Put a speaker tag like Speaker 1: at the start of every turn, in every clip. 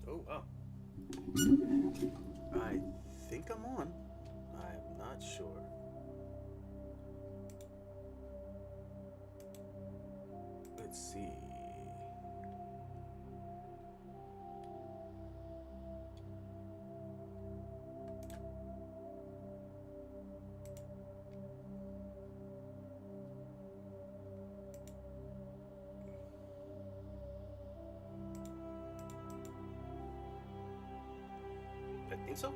Speaker 1: Oh, oh. I think I'm on. I'm not sure. Let's see. I think so.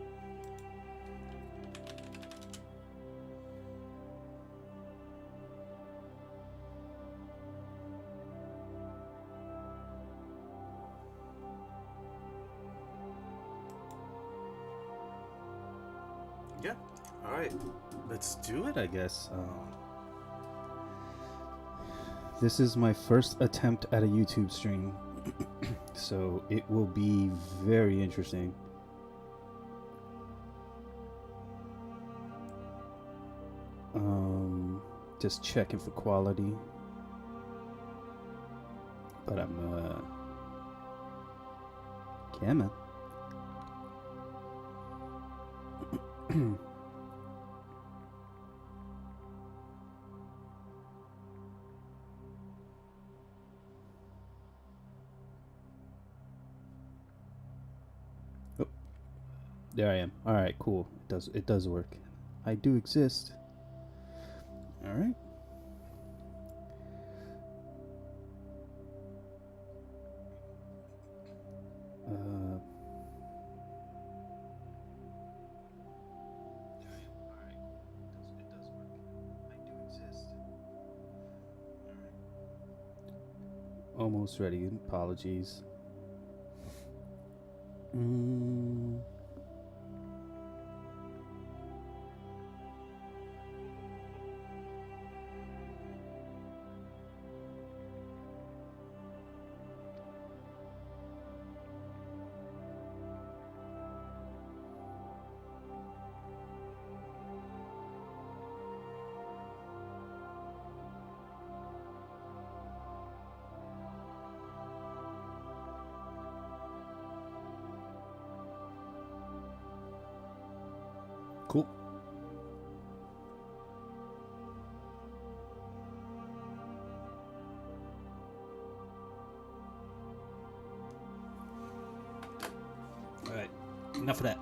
Speaker 1: Yeah. All right. Let's do it, I guess. This is my first attempt at a YouTube stream, so it will be very interesting. Just checking for quality, but yeah, man. Oh, there I am. All right, cool. It does work. I do exist. All right. Uh, almost ready. Apologies. Mm. Cool. All right. Enough of that.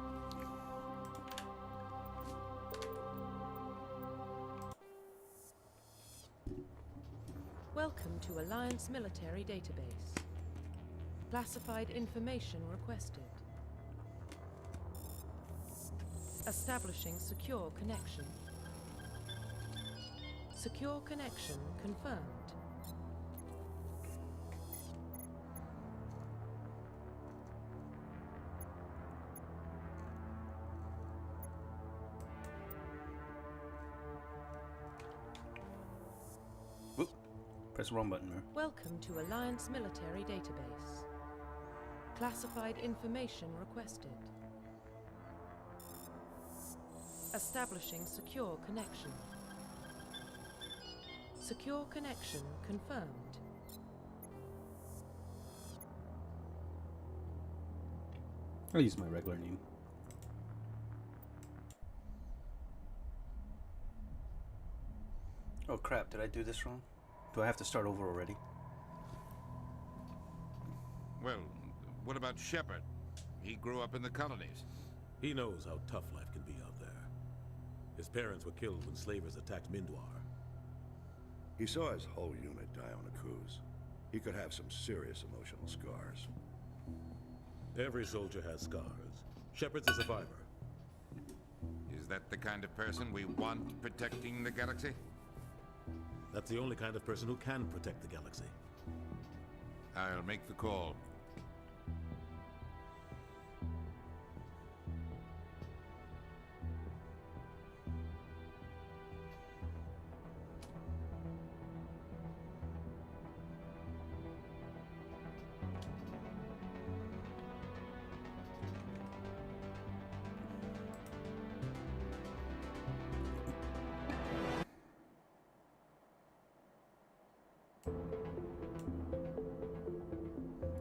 Speaker 2: Welcome to Alliance Military Database. Classified information requested. Establishing secure connection. Secure connection confirmed.
Speaker 1: Whoop. Press the wrong button there.
Speaker 2: Welcome to Alliance Military Database. Classified information requested. Establishing secure connection. Secure connection confirmed.
Speaker 1: I'll use my regular name. Oh crap, did I do this wrong? Do I have to start over already?
Speaker 3: Well, what about Shepard? He grew up in the colonies.
Speaker 4: He knows how tough life can be out there. His parents were killed when slavers attacked Mindwar.
Speaker 5: He saw his whole unit die on a cruise. He could have some serious emotional scars.
Speaker 4: Every soldier has scars. Shepard's a survivor.
Speaker 3: Is that the kind of person we want protecting the galaxy?
Speaker 4: That's the only kind of person who can protect the galaxy.
Speaker 3: I'll make the call.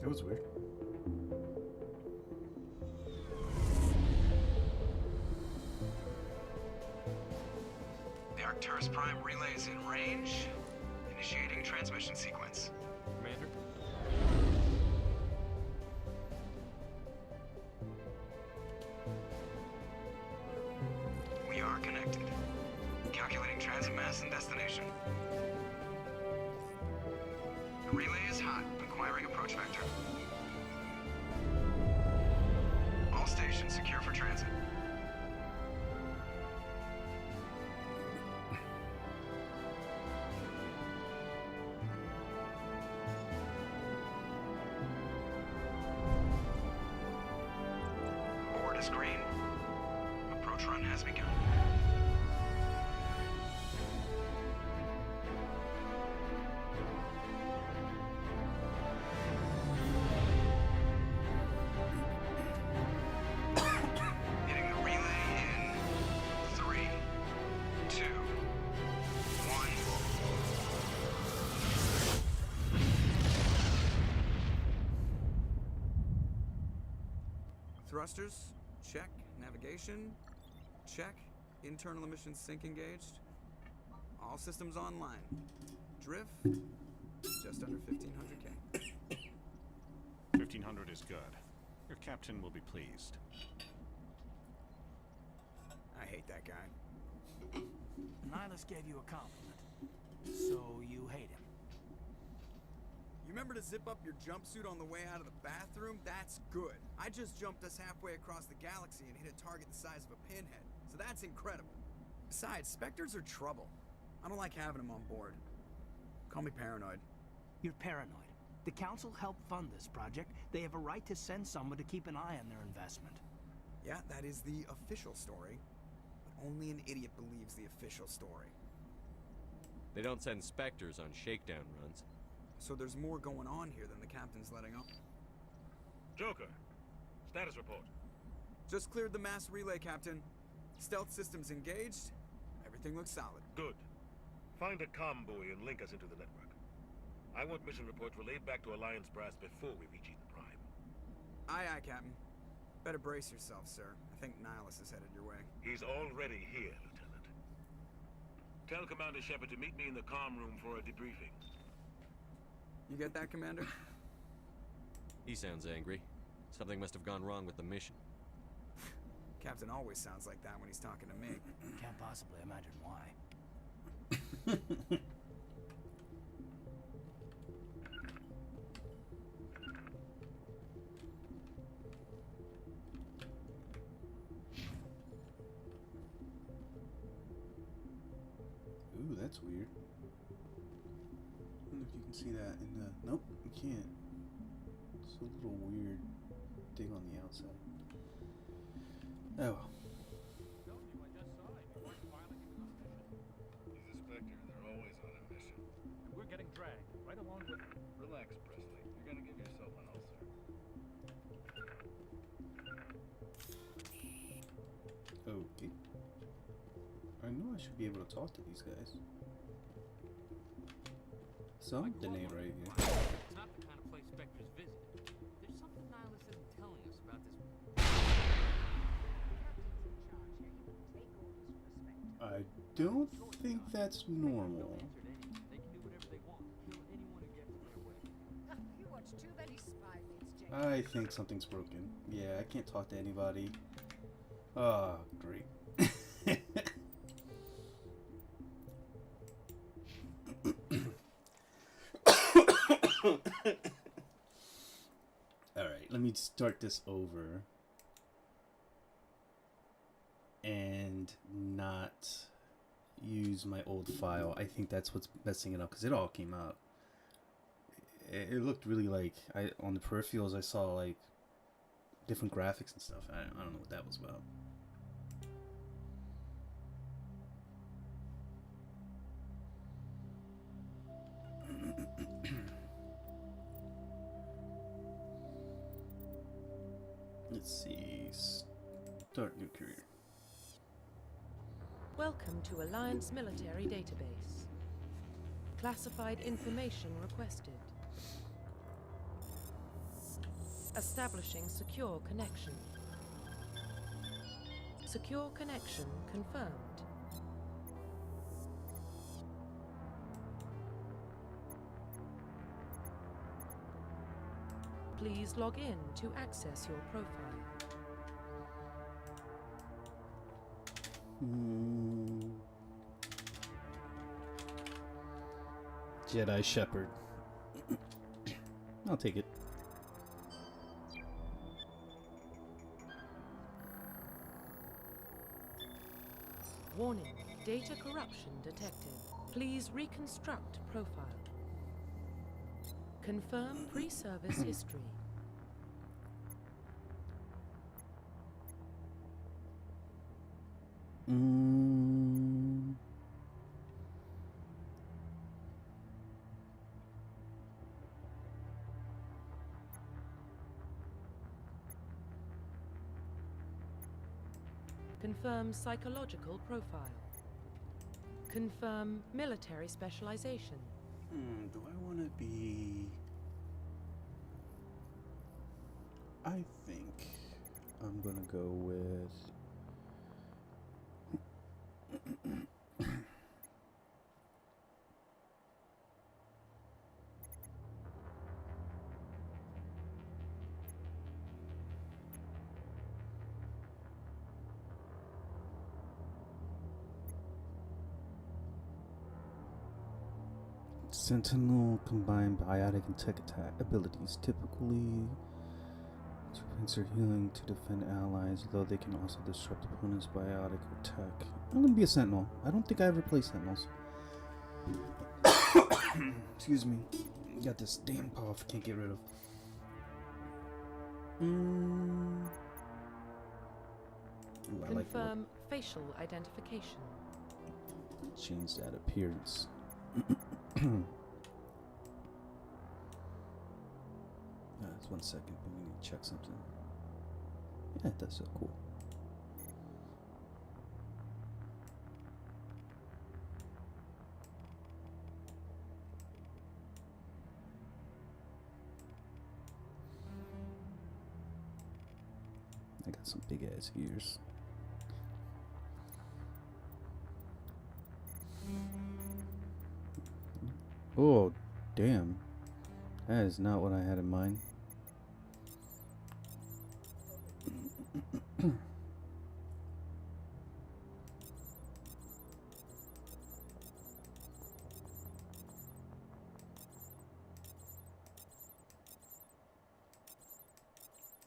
Speaker 1: It was weird.
Speaker 6: Arcturus Prime relays in range. Initiating transmission sequence.
Speaker 7: Commander?
Speaker 6: We are connected. Calculating transit mass and destination. The relay is hot. Acquiring approach vector. All stations secure for transit. Board is green. Approach run has begun. Hitting the relay in 3, 2, 1.
Speaker 8: Thrusters, check. Navigation, check. Internal emissions sync engaged. All systems online. Drift, just under 1500K.
Speaker 9: 1500 is good. Your captain will be pleased.
Speaker 8: I hate that guy.
Speaker 10: Nihilus gave you a compliment, so you hate him.
Speaker 8: You remember to zip up your jumpsuit on the way out of the bathroom? That's good. I just jumped us halfway across the galaxy and hit a target the size of a pinhead, so that's incredible. Besides, Spectres are trouble. I don't like having them on board. Call me paranoid.
Speaker 10: You're paranoid. The Council helped fund this project. They have a right to send someone to keep an eye on their investment.
Speaker 8: Yeah, that is the official story. But only an idiot believes the official story.
Speaker 7: They don't send Spectres on shakedown runs.
Speaker 8: So there's more going on here than the captain's letting on.
Speaker 4: Joker, status report.
Speaker 8: Just cleared the mass relay, Captain. Stealth systems engaged. Everything looks solid.
Speaker 4: Good. Find a comm buoy and link us into the network. I want mission reports relayed back to Alliance brass before we reach Eden Prime.
Speaker 8: Aye, aye, Captain. Better brace yourself, sir. I think Nihilus is headed your way.
Speaker 4: He's already here, Lieutenant. Tell Commander Shepard to meet me in the comm room for a debriefing.
Speaker 8: You get that, Commander?
Speaker 7: He sounds angry. Something must have gone wrong with the mission.
Speaker 8: Captain always sounds like that when he's talking to me.
Speaker 10: Can't possibly imagine why.
Speaker 1: Ooh, that's weird. I don't know if you can see that in the... Nope, you can't. It's a little weird thing on the outside. Oh well.
Speaker 11: He's a Spectre. They're always on a mission.
Speaker 12: And we're getting dragged right along with them.
Speaker 11: Relax, Presley. You're gonna give yourself an ulcer.
Speaker 1: Okay. I know I should be able to talk to these guys. Something ain't right here.
Speaker 12: It's not the kind of place Spectres visit. There's something Nihilus isn't telling us about this.
Speaker 1: I don't think that's normal.
Speaker 12: They can do whatever they want. Kill anyone who gets in their way.
Speaker 13: You watch too many spy vids, James.
Speaker 1: I think something's broken. Yeah, I can't talk to anybody. Oh, great. Alright, let me start this over. And not use my old file. I think that's what's messing it up, because it all came out. It looked really like, on the peripherals I saw like different graphics and stuff. I don't know what that was about. Let's see. Start new career.
Speaker 2: Welcome to Alliance Military Database. Classified information requested. Establishing secure connection. Secure connection confirmed. Please log in to access your profile.
Speaker 1: Jedi Shepherd. I'll take it.
Speaker 2: Warning, data corruption detected. Please reconstruct profile. Confirm pre-service history. Confirm psychological profile. Confirm military specialization.
Speaker 1: Do I want to be... I think I'm gonna go with... Sentinel combined biotic and tech attack abilities. Typically, strengths are healing to defend allies, though they can also disrupt opponents' biotic or tech. I'm gonna be a Sentinel. I don't think I ever play Sentinels. Excuse me. Got this damn cough. Can't get rid of. Ooh, I like
Speaker 2: Confirm facial identification.
Speaker 1: change that appearance. Just 1 second. We need to check something. Yeah, that's so cool. I got some big ass ears. Oh, damn. That is not what I had in mind.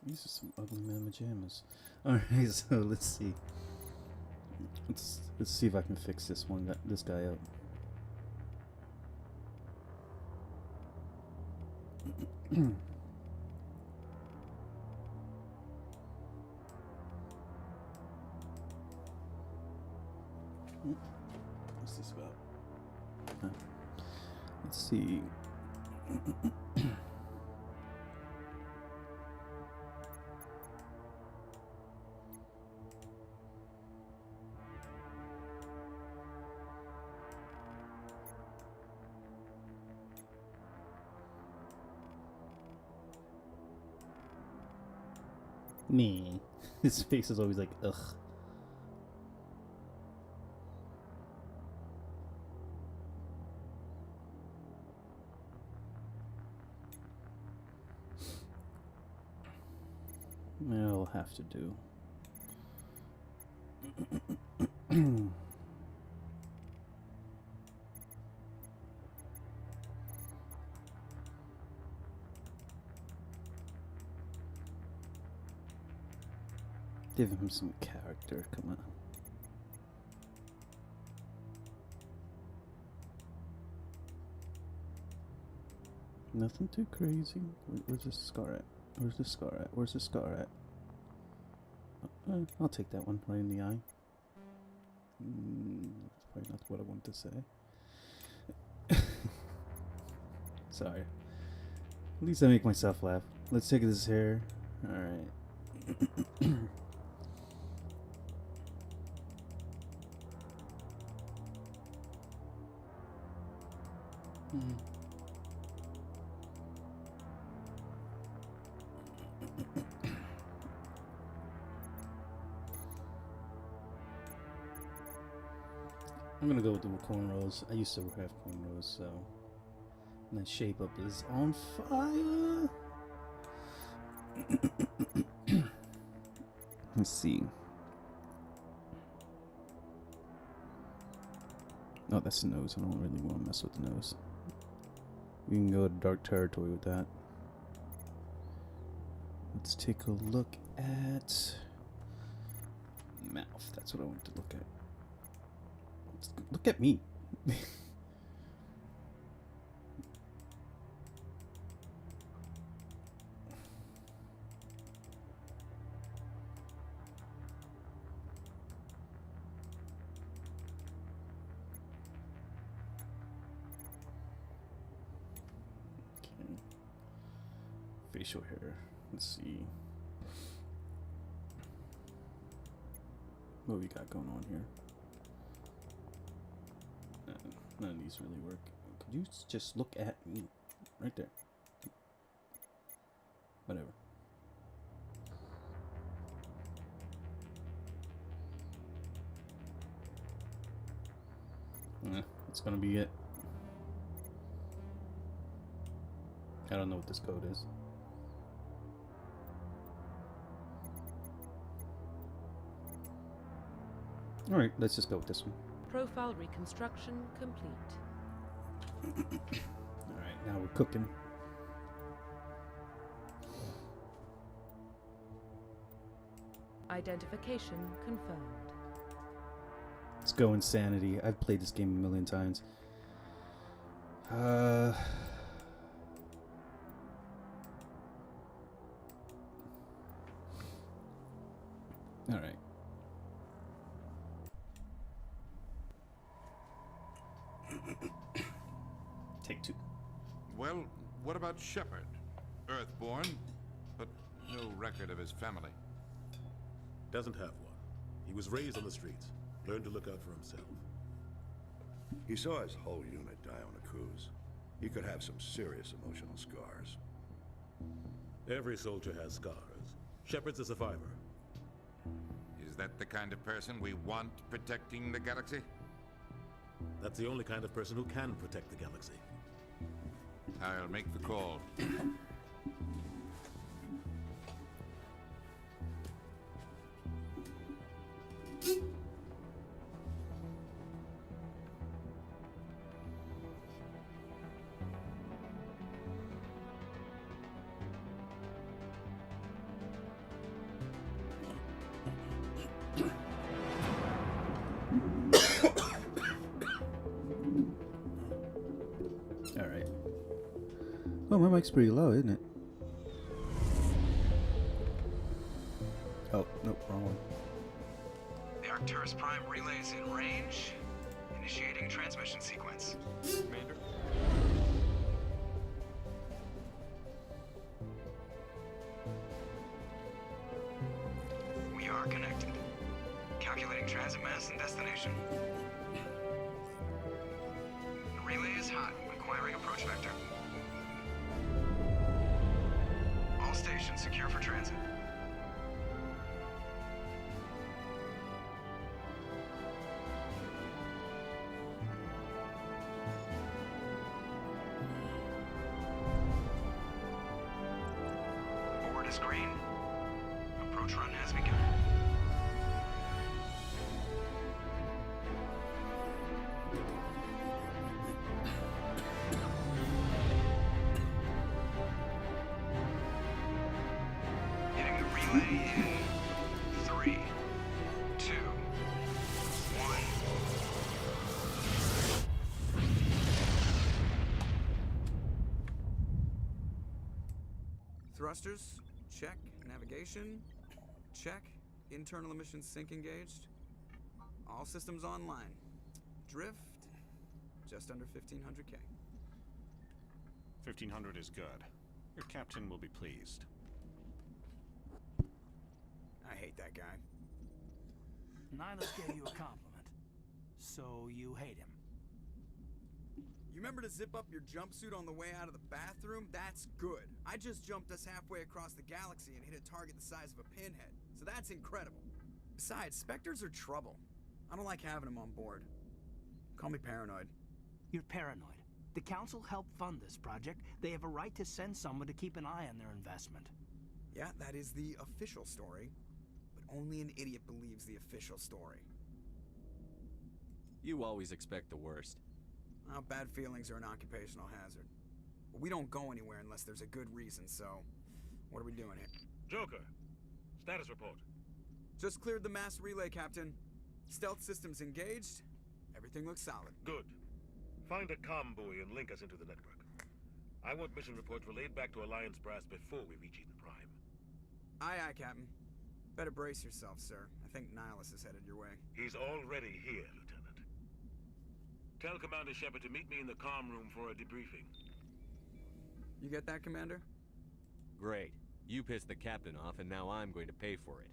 Speaker 1: These are some ugly man pajamas. Alright, so let's see. Let's see if I can fix this guy up. What's this about? Let's see. Me. His face is always like, ugh. It'll have to do. Give him some character, come on. Nothing too crazy. Where's the scar at? Where's the scar at? Where's the scar at? I'll take that one right in the eye. That's probably not what I wanted to say. Sorry. At least I make myself laugh. Let's take this hair. Alright. I'm gonna go with the cornrows. I used to have cornrows, so. And that shape up is on fire. Let's see. Oh, that's the nose. I don't really want to mess with the nose. We can go to dark territory with that. Let's take a look at mouth. That's what I want to look at. Look at me. Facial hair. Let's see. What we got going on here? None of these really work. Could you just look at me? Right there. Whatever. That's gonna be it. I don't know what this code is. Alright, let's just go with this one.
Speaker 2: Profile reconstruction complete.
Speaker 1: Alright, now we're cooking.
Speaker 2: Identification confirmed.
Speaker 1: Let's go Insanity. I've played this game a million times. Alright. Take two.
Speaker 3: Well, what about Shepard? Earthborn, but no record of his family.
Speaker 4: Doesn't have one. He was raised on the streets. Learned to look out for himself.
Speaker 5: He saw his whole unit die on a cruise. He could have some serious emotional scars.
Speaker 4: Every soldier has scars. Shepard's a survivor.
Speaker 3: Is that the kind of person we want protecting the galaxy?
Speaker 4: That's the only kind of person who can protect the galaxy.
Speaker 3: I'll make the call.
Speaker 1: Alright. Oh, my mic's pretty low, isn't it? Oh, nope, wrong one.
Speaker 6: The Arcturus Prime relay is in range. Initiating transmission sequence.
Speaker 7: Commander?
Speaker 6: We are connected. Calculating transit mass and destination. The relay is hot, acquiring approach vector. All stations secure for transit. Board is green. Approach run has begun. Hitting the relay in 3, 2, 1.
Speaker 8: Thrusters, check. Navigation, check. Internal emissions sync engaged. All systems online. Drift, just under 1500K.
Speaker 9: 1500 is good. Your captain will be pleased.
Speaker 8: I hate that guy.
Speaker 10: Nihilus gave you a compliment. So you hate him.
Speaker 8: You remember to zip up your jumpsuit on the way out of the bathroom? That's good. I just jumped us halfway across the galaxy and hit a target the size of a pinhead. So that's incredible. Besides, Spectres are trouble. I don't like having them on board. Call me paranoid.
Speaker 10: You're paranoid. The Council helped fund this project. They have a right to send someone to keep an eye on their investment.
Speaker 8: Yeah, that is the official story. But Only an idiot believes the official story.
Speaker 7: You always expect the worst.
Speaker 8: Well, bad feelings are an occupational hazard. But we don't go anywhere unless there's a good reason, so... What are we doing here?
Speaker 4: Joker, status report.
Speaker 8: Just cleared the mass relay, Captain. Stealth systems engaged. Everything looks solid.
Speaker 4: Good. Find a comm buoy and link us into the network. I want mission reports relayed back to Alliance Brass before we reach Eden Prime.
Speaker 8: Aye, aye, Captain. Better brace yourself, sir. I think Nihilus is headed your way.
Speaker 4: He's already here, Lieutenant. Tell Commander Shepard to meet me in the comm room for a debriefing.
Speaker 8: You get that, Commander?
Speaker 7: Great. You pissed the captain off, and now I'm going to pay for it.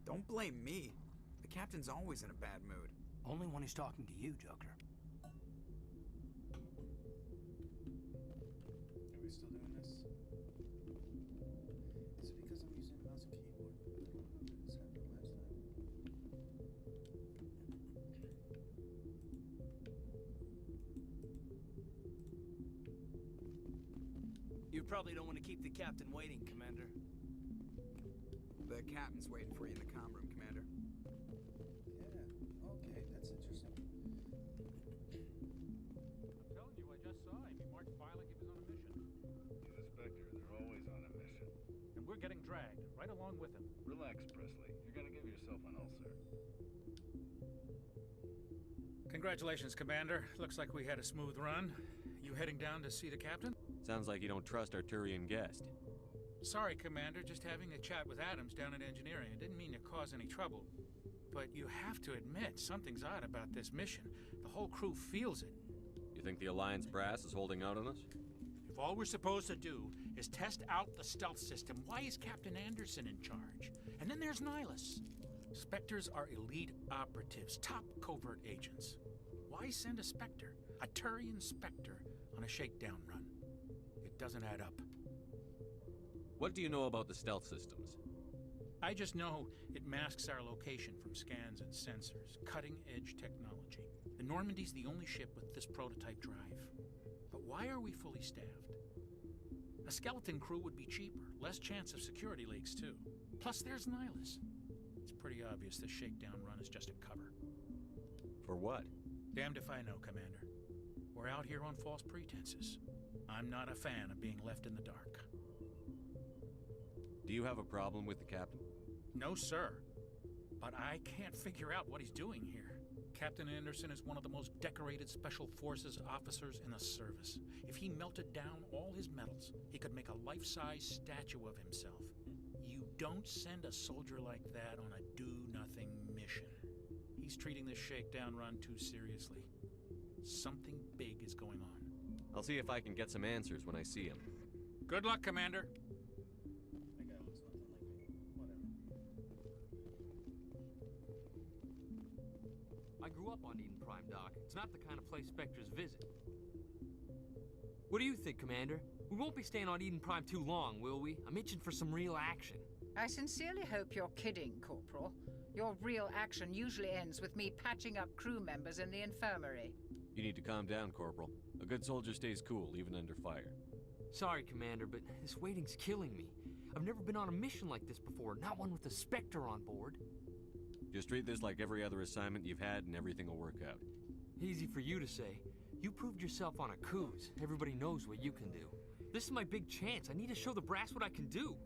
Speaker 8: Don't blame me. The Captain's always in a bad mood.
Speaker 10: Only when he's talking to you, Joker.
Speaker 1: Are we still doing this? Is it because I'm using mouse and keyboard? I don't remember this happened last time.
Speaker 10: You probably don't want to keep the captain waiting, Commander.
Speaker 8: The Captain's waiting for you in the comm room, Commander.
Speaker 1: Yeah, okay, that's interesting.
Speaker 11: I'm telling you, I just saw him. He marched by like he was on a mission. He's a Spectre. They're always on a mission. And we're getting dragged, right along with him. Relax, Presley. You're gonna give yourself an ulcer.
Speaker 14: Congratulations, Commander. Looks like we had a smooth run. You heading down to see the captain?
Speaker 7: Sounds like you don't trust our Turian guest.
Speaker 14: Sorry, Commander. Just having a chat with Adams down at engineering. I didn't mean to cause any trouble. But you have to admit, something's odd about this mission. The whole crew feels it.
Speaker 7: You think the Alliance brass is holding out on us?
Speaker 14: If all we're supposed to do is test out the stealth system, why is Captain Anderson in charge? And then there's Nihilus. Spectres are elite operatives, top covert agents. Why send a Spectre, a Turian Spectre, on a shakedown run? It doesn't add up.
Speaker 7: What do you know about the stealth systems?
Speaker 14: I just know it masks our location from scans and sensors. Cutting-edge technology. The Normandy's the only ship with this prototype drive. But why are we fully staffed? A skeleton crew would be cheaper, less chance of security leaks too. Plus there's Nihilus. It's pretty obvious this shakedown run is just a cover.
Speaker 7: For what?
Speaker 14: Damned if I know, Commander. We're out here on false pretenses. I'm not a fan of being left in the dark.
Speaker 7: Do you have a problem with the captain?
Speaker 14: No, sir. But I can't figure out what he's doing here. Captain Anderson is one of the most decorated Special Forces officers in the service. If he melted down all his medals, he could make a life-size statue of himself. You don't send a soldier like that on a do-nothing mission. He's treating this shakedown run too seriously. Something big is going on.
Speaker 7: I'll see if I can get some answers when I see him.
Speaker 14: Good luck, Commander.
Speaker 1: That guy looks nothing like me. Whatever.
Speaker 12: I grew up on Eden Prime, Doc. It's not the kind of place Spectres visit. What do you think, Commander? We won't be staying on Eden Prime too long, will we? I'm itching for some real action.
Speaker 13: I sincerely hope you're kidding, Corporal. Your real action usually ends with me patching up crew members in the infirmary.
Speaker 7: You need to calm down, Corporal. A good soldier stays cool, even under fire.
Speaker 12: Sorry, Commander, but this waiting's killing me. I've never been on a mission like this before, not one with a Spectre on board.
Speaker 7: Just treat this like every other assignment you've had and everything will work out.
Speaker 12: Easy for you to say. You proved yourself on a cruise. Everybody knows what you can do. This is my big chance. I need to show the brass what I can do.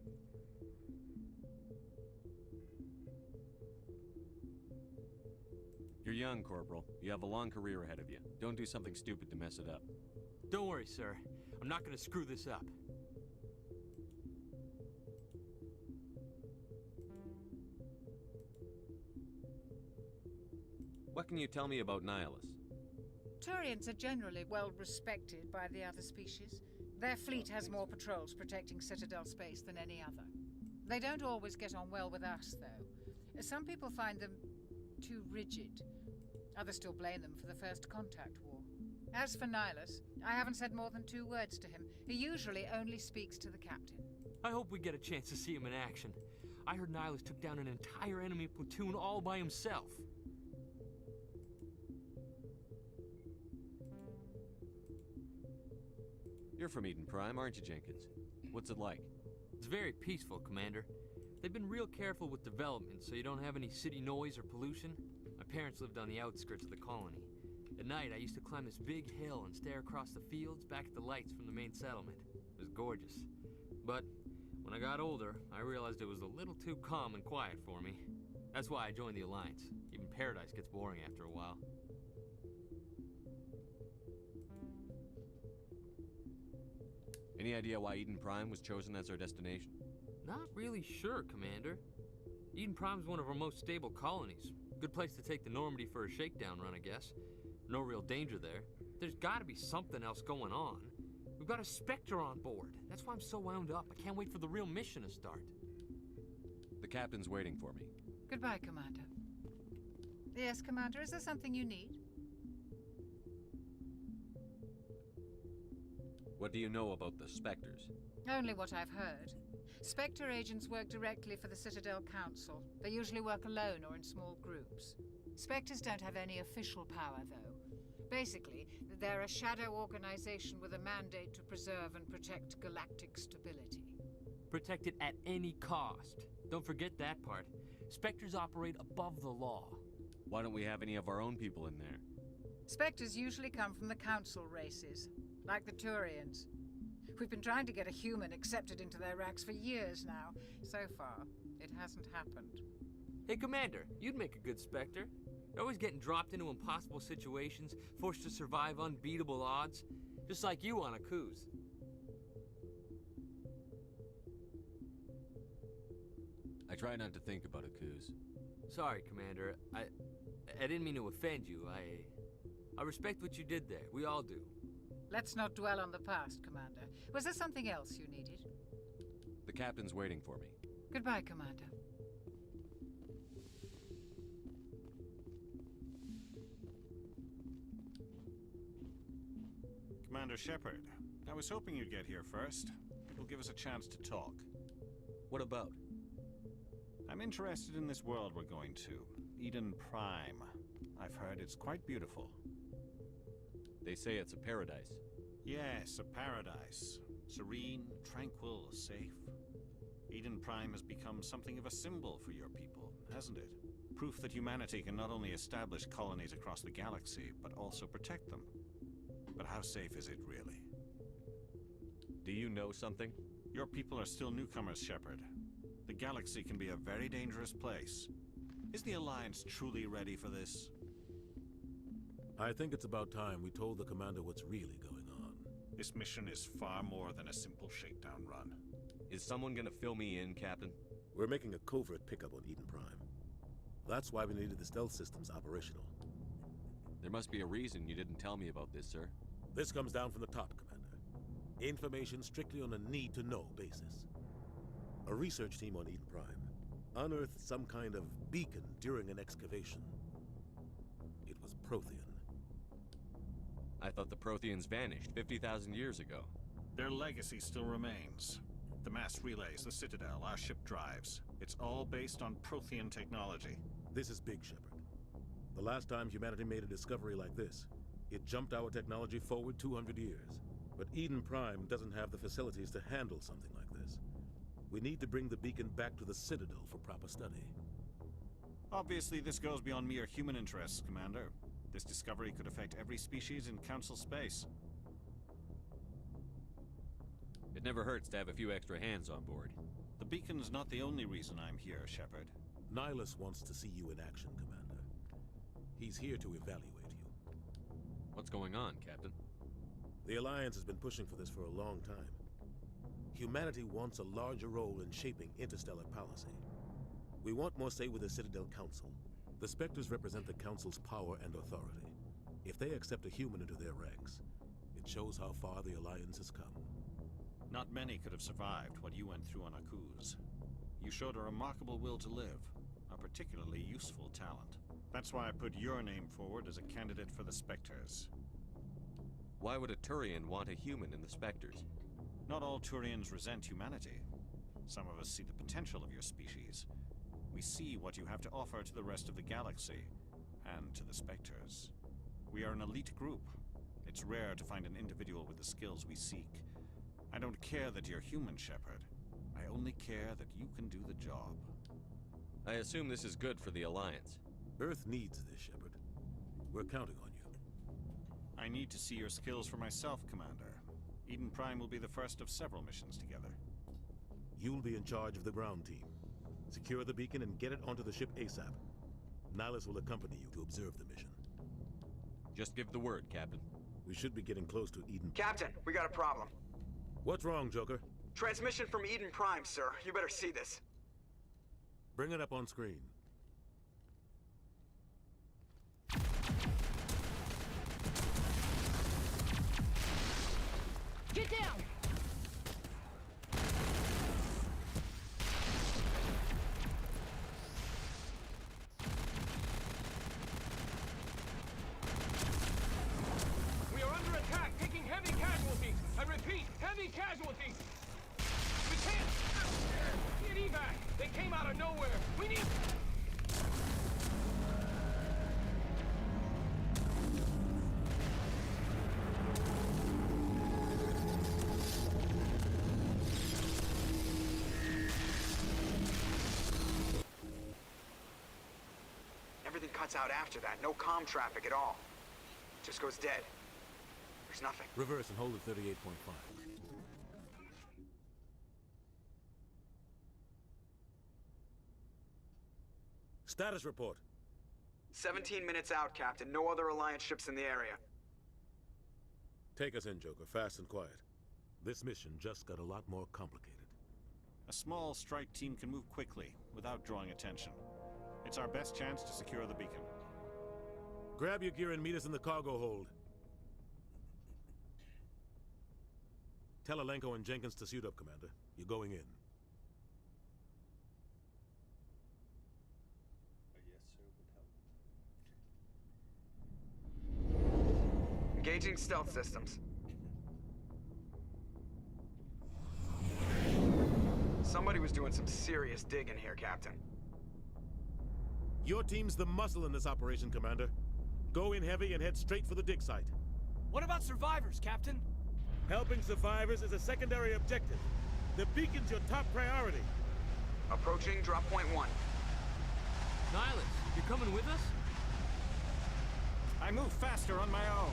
Speaker 7: You're young, Corporal. You have a long career ahead of you. Don't do something stupid to mess it up.
Speaker 12: Don't worry, sir. I'm not gonna screw this up.
Speaker 7: What can you tell me about Nihilus?
Speaker 13: Turians are generally well respected by the other species. Their fleet has more patrols protecting Citadel space than any other. They don't always get on well with us, though. Some people find them too rigid. Others still blame them for the First Contact War. As for Nihilus, I haven't said more than 2 words to him. He usually only speaks to the captain.
Speaker 12: I hope we get a chance to see him in action. I heard Nihilus took down an entire enemy platoon all by himself.
Speaker 7: You're from Eden Prime, aren't you, Jenkins? What's it like?
Speaker 12: It's very peaceful, Commander. They've been real careful with development so you don't have any city noise or pollution. My parents lived on the outskirts of the colony. At night, I used to climb this big hill and stare across the fields back at the lights from the main settlement. It was gorgeous. But when I got older, I realized it was a little too calm and quiet for me. That's why I joined the Alliance. Even Paradise gets boring after a while.
Speaker 7: Any idea why Eden Prime was chosen as our destination?
Speaker 12: Not really sure, Commander. Eden Prime's one of our most stable colonies. Good place to take the Normandy for a shakedown run, I guess. No real danger there. There's gotta be something else going on. We've got a Spectre on board. That's why I'm so wound up. I can't wait for the real mission to start.
Speaker 7: The captain's waiting for me.
Speaker 13: Goodbye, Commander. Yes, Commander, is there something you need?
Speaker 7: What do you know about the Spectres?
Speaker 13: Only what I've heard. Spectre agents work directly for the Citadel Council. They usually work alone or in small groups. Spectres don't have any official power, though. Basically, they're a shadow organization with a mandate to preserve and protect galactic stability.
Speaker 12: Protect it at any cost. Don't forget that part. Spectres operate above the law.
Speaker 7: Why don't we have any of our own people in there?
Speaker 13: Spectres usually come from the Council races, like the Turians. We've been trying to get a human accepted into their ranks for years now. So far, it hasn't happened.
Speaker 12: Hey, Commander, you'd make a good Spectre. You're always getting dropped into impossible situations, forced to survive unbeatable odds, just like you on Akuz.
Speaker 7: I try not to think about Akuz.
Speaker 12: Sorry, Commander. I didn't mean to offend you. I respect what you did there. We all do.
Speaker 13: Let's not dwell on the past, Commander. Was there something else you needed?
Speaker 7: The captain's waiting for me.
Speaker 13: Goodbye, Commander.
Speaker 9: Commander Shepard, I was hoping you'd get here first. It'll give us a chance to talk.
Speaker 7: What about?
Speaker 9: I'm interested in this world we're going to, Eden Prime. I've heard it's quite beautiful.
Speaker 7: They say it's a paradise.
Speaker 9: Yes, a paradise. Serene, tranquil, safe. Eden Prime has become something of a symbol for your people, hasn't it? Proof that humanity can not only establish colonies across the galaxy, but also protect them. But how safe is it really?
Speaker 7: Do you know something?
Speaker 9: Your people are still newcomers, Shepard. The galaxy can be a very dangerous place. Is the Alliance truly ready for this?
Speaker 15: I think it's about time we told the Commander what's really going on.
Speaker 9: This mission is far more than a simple shakedown run.
Speaker 7: Is someone gonna fill me in, Captain?
Speaker 15: We're making a covert pickup on Eden Prime. That's why we needed the stealth systems operational.
Speaker 7: There must be a reason you didn't tell me about this, sir.
Speaker 15: This comes down from the top, Commander. Information strictly on a need-to-know basis. A research team on Eden Prime unearthed some kind of beacon during an excavation. It was Prothean.
Speaker 7: I thought the Protheans vanished 50,000 years ago.
Speaker 9: Their legacy still remains. The mass relays, the Citadel, our ship drives. It's all based on Prothean technology.
Speaker 15: This is big, Shepard. The last time humanity made a discovery like this, it jumped our technology forward 200 years. But Eden Prime doesn't have the facilities to handle something like this. We need to bring the beacon back to the Citadel for proper study.
Speaker 9: Obviously, this goes beyond mere human interests, Commander. This discovery could affect every species in Council space.
Speaker 7: It never hurts to have a few extra hands on board.
Speaker 9: The beacon's not the only reason I'm here, Shepard.
Speaker 15: Nihilus wants to see you in action, Commander. He's here to evaluate you.
Speaker 7: What's going on, Captain?
Speaker 15: The Alliance has been pushing for this for a long time. Humanity wants a larger role in shaping interstellar policy. We want more say with the Citadel Council. The Spectres represent the Council's power and authority. If they accept a human into their ranks, it shows how far the Alliance has come.
Speaker 9: Not many could have survived what you went through on Akuz. You showed a remarkable will to live, a particularly useful talent. That's why I put your name forward as a candidate for the Spectres.
Speaker 7: Why would a Turian want a human in the Spectres?
Speaker 9: Not all Turians resent humanity. Some of us see the potential of your species. We see what you have to offer to the rest of the galaxy, and to the Spectres. We are an elite group. It's rare to find an individual with the skills we seek. I don't care that you're human, Shepard. I only care that you can do the job.
Speaker 7: I assume this is good for the Alliance.
Speaker 15: Earth needs this, Shepard. We're counting on you.
Speaker 9: I need to see your skills for myself, Commander. Eden Prime will be the first of several missions together.
Speaker 15: You'll be in charge of the ground team. Secure the beacon and get it onto the ship ASAP. Nihilus will accompany you to observe the mission.
Speaker 7: Just give the word, Captain.
Speaker 15: We should be getting close to Eden.
Speaker 8: Captain, we got a problem.
Speaker 15: What's wrong, Joker?
Speaker 8: Transmission from Eden Prime, sir. You better see this.
Speaker 15: Bring it up on screen.
Speaker 16: Get down!
Speaker 17: We are under attack, taking heavy casualties. I repeat, heavy casualties. We can't get evac. They came out of nowhere. We need...
Speaker 8: Everything cuts out after that. No comm traffic at all. Just goes dead. There's nothing.
Speaker 15: Reverse and hold at 38.5. Status report.
Speaker 8: 17 minutes out, Captain. No other Alliance ships in the area.
Speaker 15: Take us in, Joker, fast and quiet. This mission just got a lot more complicated.
Speaker 9: A small strike team can move quickly, without drawing attention. It's our best chance to secure the beacon.
Speaker 15: Grab your gear and meet us in the cargo hold. Tell Alenko and Jenkins to suit up, Commander. You're going in.
Speaker 8: Engaging stealth systems. Somebody was doing some serious digging here, Captain.
Speaker 15: Your team's the muscle in this operation, Commander. Go in heavy and head straight for the dig site.
Speaker 10: What about survivors, Captain?
Speaker 15: Helping survivors is a secondary objective. The beacon's your top priority.
Speaker 8: Approaching drop point 1.
Speaker 12: Nihilus, you coming with us?
Speaker 9: I move faster on my own.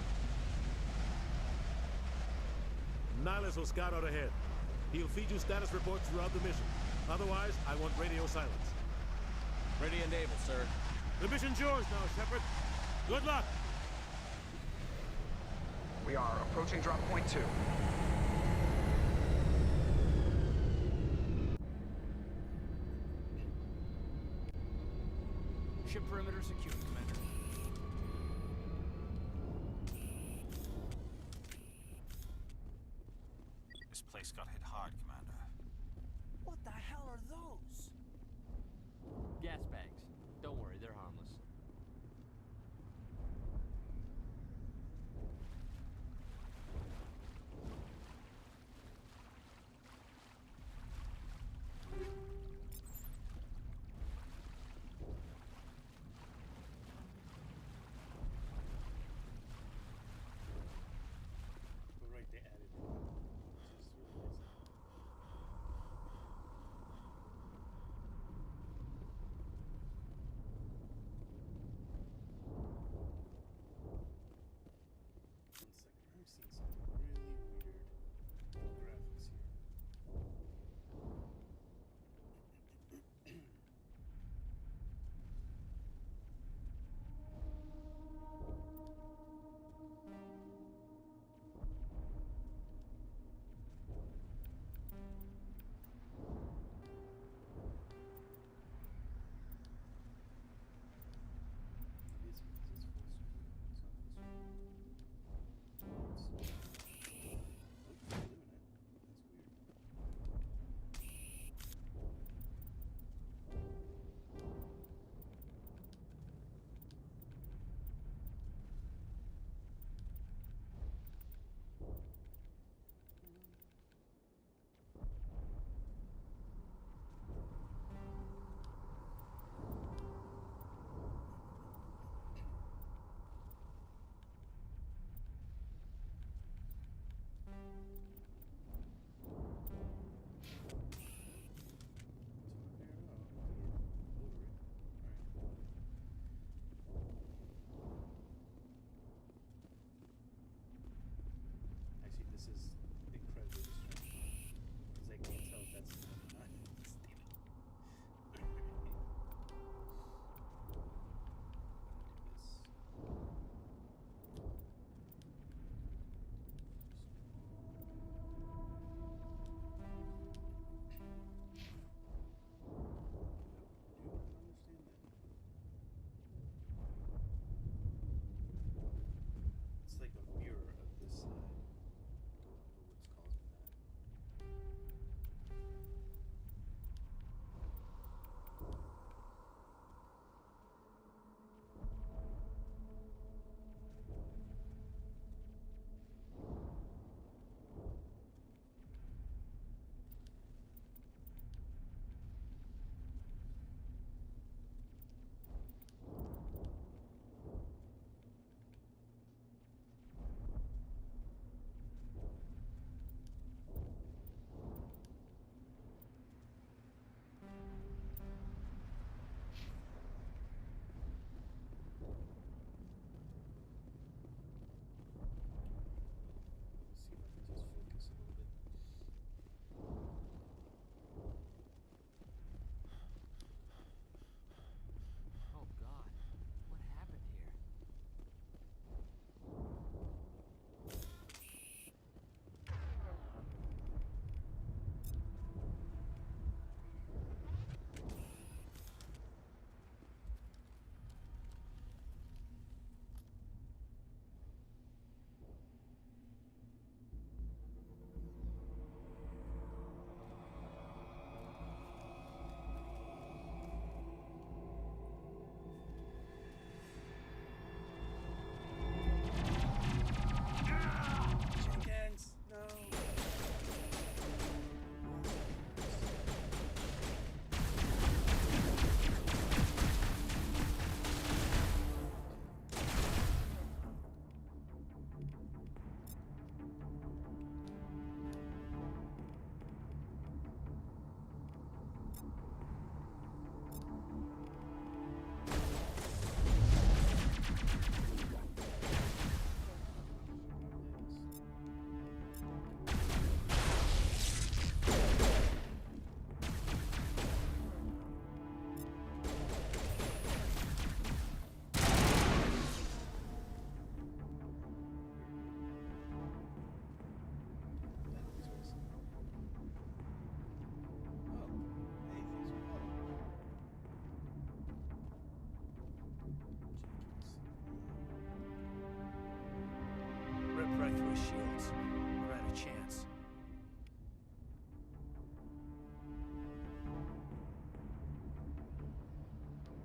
Speaker 15: Nihilus will scout out ahead. He'll feed you status reports throughout the mission. Otherwise, I want radio silence.
Speaker 7: Ready and able, sir.
Speaker 15: The mission's yours now, Shepard. Good luck!
Speaker 8: We are approaching drop point 2.
Speaker 10: Ship perimeter secure, Commander.
Speaker 9: This place got hit hard, Commander.
Speaker 10: What the hell are those?
Speaker 12: Gas bags. Don't worry, they're harmless.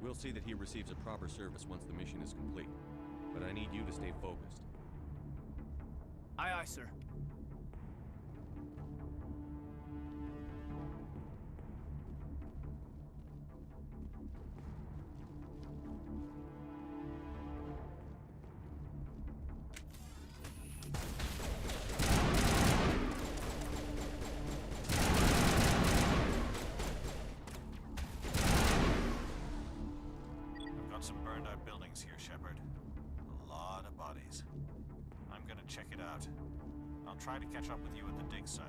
Speaker 7: We'll see that he receives a proper service once the mission is complete. But I need you to stay focused.
Speaker 10: Aye, aye, sir.
Speaker 9: I've got some burned out buildings here, Shepard. A lot of bodies. I'm gonna check it out. I'll try to catch up with you at the dig site.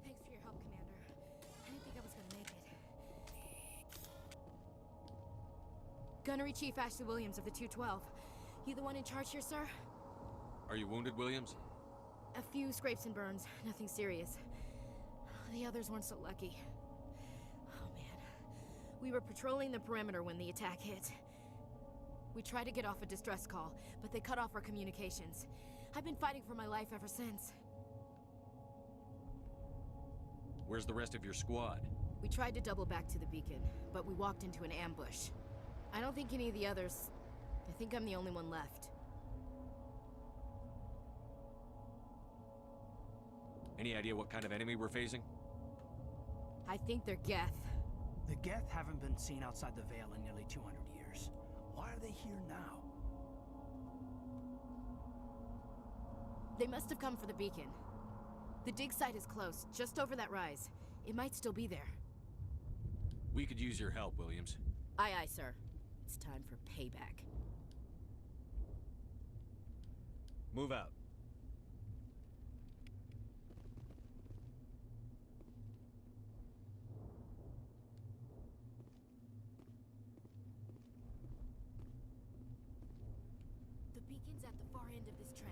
Speaker 16: Thanks for your help, Commander. I didn't think I was gonna make it. Gunnery Chief Ashley Williams of the 212. You the one in charge here, sir?
Speaker 7: Are you wounded, Williams?
Speaker 16: A few scrapes and burns, nothing serious. The others weren't so lucky. Oh man. We were patrolling the perimeter when the attack hit. We tried to get off a distress call, but they cut off our communications. I've been fighting for my life ever since.
Speaker 7: Where's the rest of your squad?
Speaker 16: We tried to double back to the beacon, but we walked into an ambush. I don't think any of the others... I think I'm the only one left.
Speaker 7: Any idea what kind of enemy we're facing?
Speaker 16: I think they're Geth.
Speaker 10: The Geth haven't been seen outside the Veil in nearly 200 years. Why are they here now?
Speaker 16: They must have come for the beacon. The dig site is close, just over that rise. It might still be there.
Speaker 7: We could use your help, Williams.
Speaker 16: Aye, aye, sir. It's time for payback.
Speaker 7: Move out.
Speaker 16: The beacon's at the far end of this trench.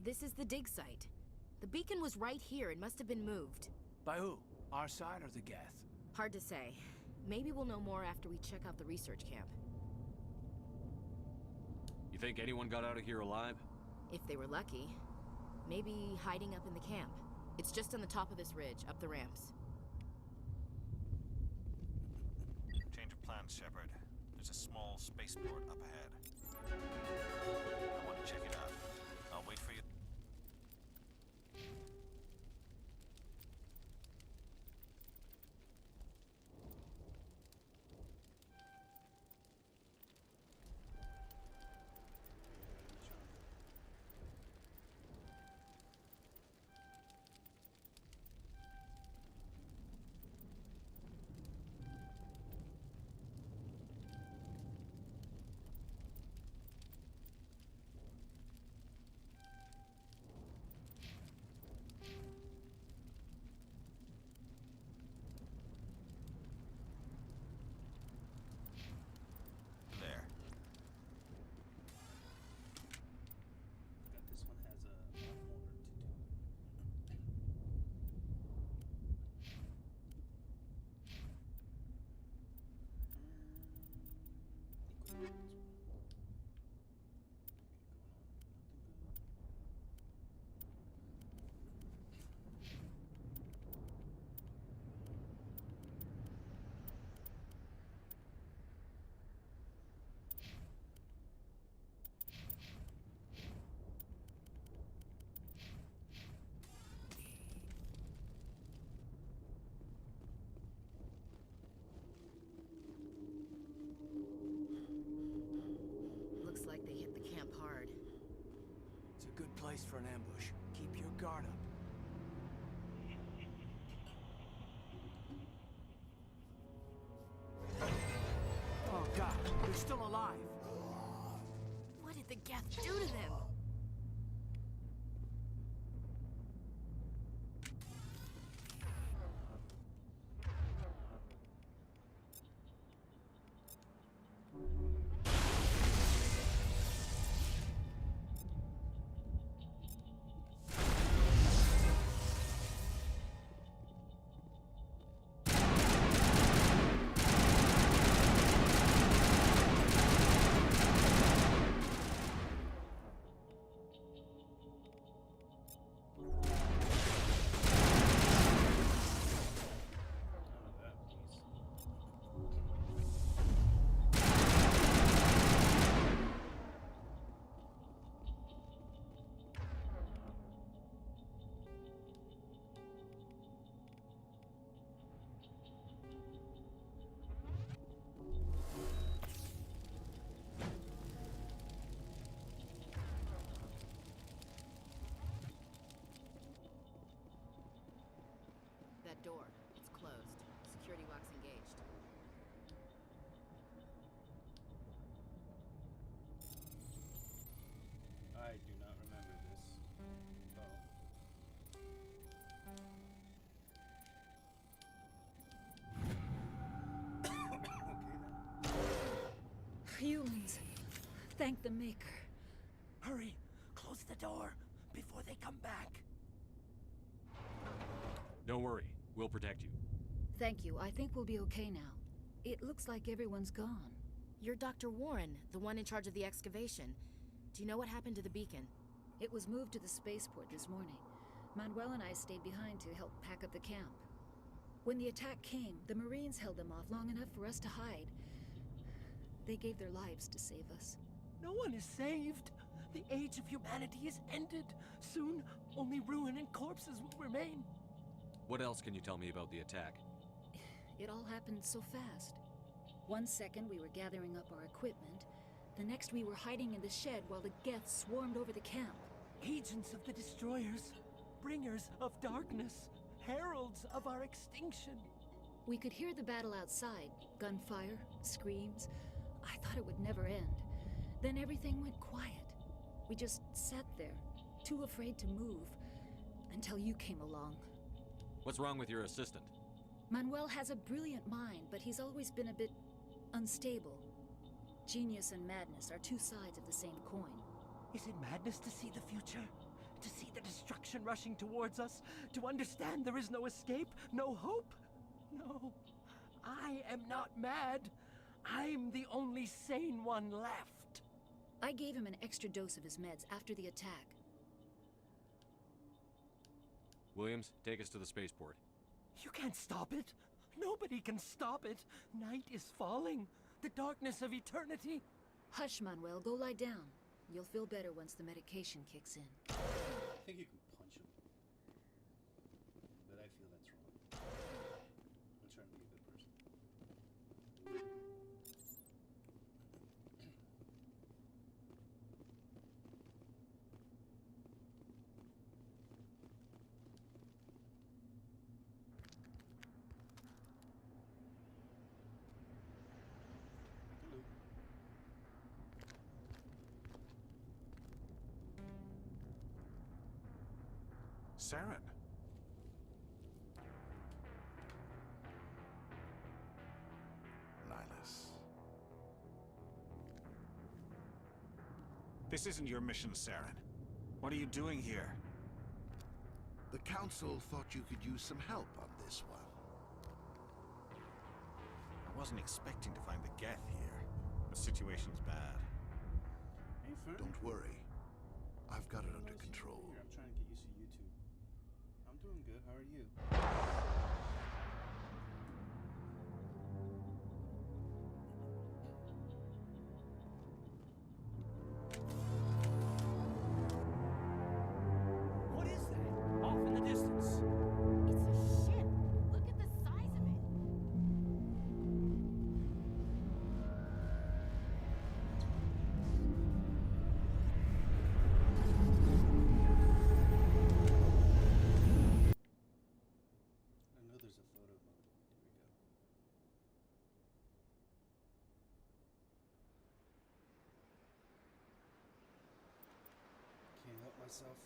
Speaker 16: This is the dig site. The beacon was right here. It must have been moved.
Speaker 10: By who? Our side or the Geth?
Speaker 16: Hard to say. Maybe we'll know more after we check out the research camp.
Speaker 7: You think anyone got out of here alive?
Speaker 16: If they were lucky. Maybe hiding up in the camp. It's just on the top of this ridge, up the ramps.
Speaker 9: Change of plans, Shepard. There's a small spaceport up ahead. I want to check it out. I'll wait for you.
Speaker 1: This one has a lot more to do.
Speaker 16: Looks like they hit the camp hard.
Speaker 10: It's a good place for an ambush. Keep your guard up. Oh god, they're still alive.
Speaker 16: What did the Geth do to them? That door, it's closed. Security lock's engaged.
Speaker 1: I do not remember this.
Speaker 18: Humans. Thank the Maker.
Speaker 10: Hurry! Close the door before they come back.
Speaker 7: Don't worry. We'll protect you.
Speaker 18: Thank you. I think we'll be okay now. It looks like everyone's gone.
Speaker 16: You're Dr. Warren, the one in charge of the excavation. Do you know what happened to the beacon?
Speaker 18: It was moved to the spaceport this morning. Manuel and I stayed behind to help pack up the camp. When the attack came, the Marines held them off long enough for us to hide. They gave their lives to save us.
Speaker 10: No one is saved. The age of humanity is ended. Soon, only ruin and corpses will remain.
Speaker 7: What else can you tell me about the attack?
Speaker 18: It all happened so fast. One second we were gathering up our equipment. The next we were hiding in the shed while the Geth swarmed over the camp.
Speaker 10: Agents of the Destroyers, bringers of darkness, heralds of our extinction.
Speaker 18: We could hear the battle outside. Gunfire, screams. I thought it would never end. Then everything went quiet. We just sat there, too afraid to move, until you came along.
Speaker 7: What's wrong with your assistant?
Speaker 18: Manuel has a brilliant mind, but he's always been a bit unstable. Genius and madness are two sides of the same coin.
Speaker 10: Is it madness to see the future?
Speaker 19: To see the destruction rushing towards us? To understand there is no escape? No hope? No. I am not mad. I'm the only sane one left.
Speaker 18: I gave him an extra dose of his meds after the attack.
Speaker 7: Williams, take us to the spaceport.
Speaker 19: You can't stop it. Nobody can stop it. Night is falling. The darkness of eternity.
Speaker 18: Hush, Manuel. Go lie down. You'll feel better once the medication kicks in.
Speaker 1: I think you can punch him. But I feel that's wrong. I'm trying to be a good person.
Speaker 3: Saren.
Speaker 5: Nihlus.
Speaker 9: This isn't your mission, Saren. What are you doing here?
Speaker 5: The Council thought you could use some help on this one.
Speaker 9: I wasn't expecting to find the Geth here. The situation's bad.
Speaker 1: Hey, friend.
Speaker 5: Don't worry. I've got it under control.
Speaker 1: Here, I'm trying to get used to YouTube. I'm doing good. How are you?
Speaker 19: What is that? Off in the distance.
Speaker 16: It's a ship. Look at the size of it.
Speaker 1: I know there's a photo mode. There we go. Can't help myself.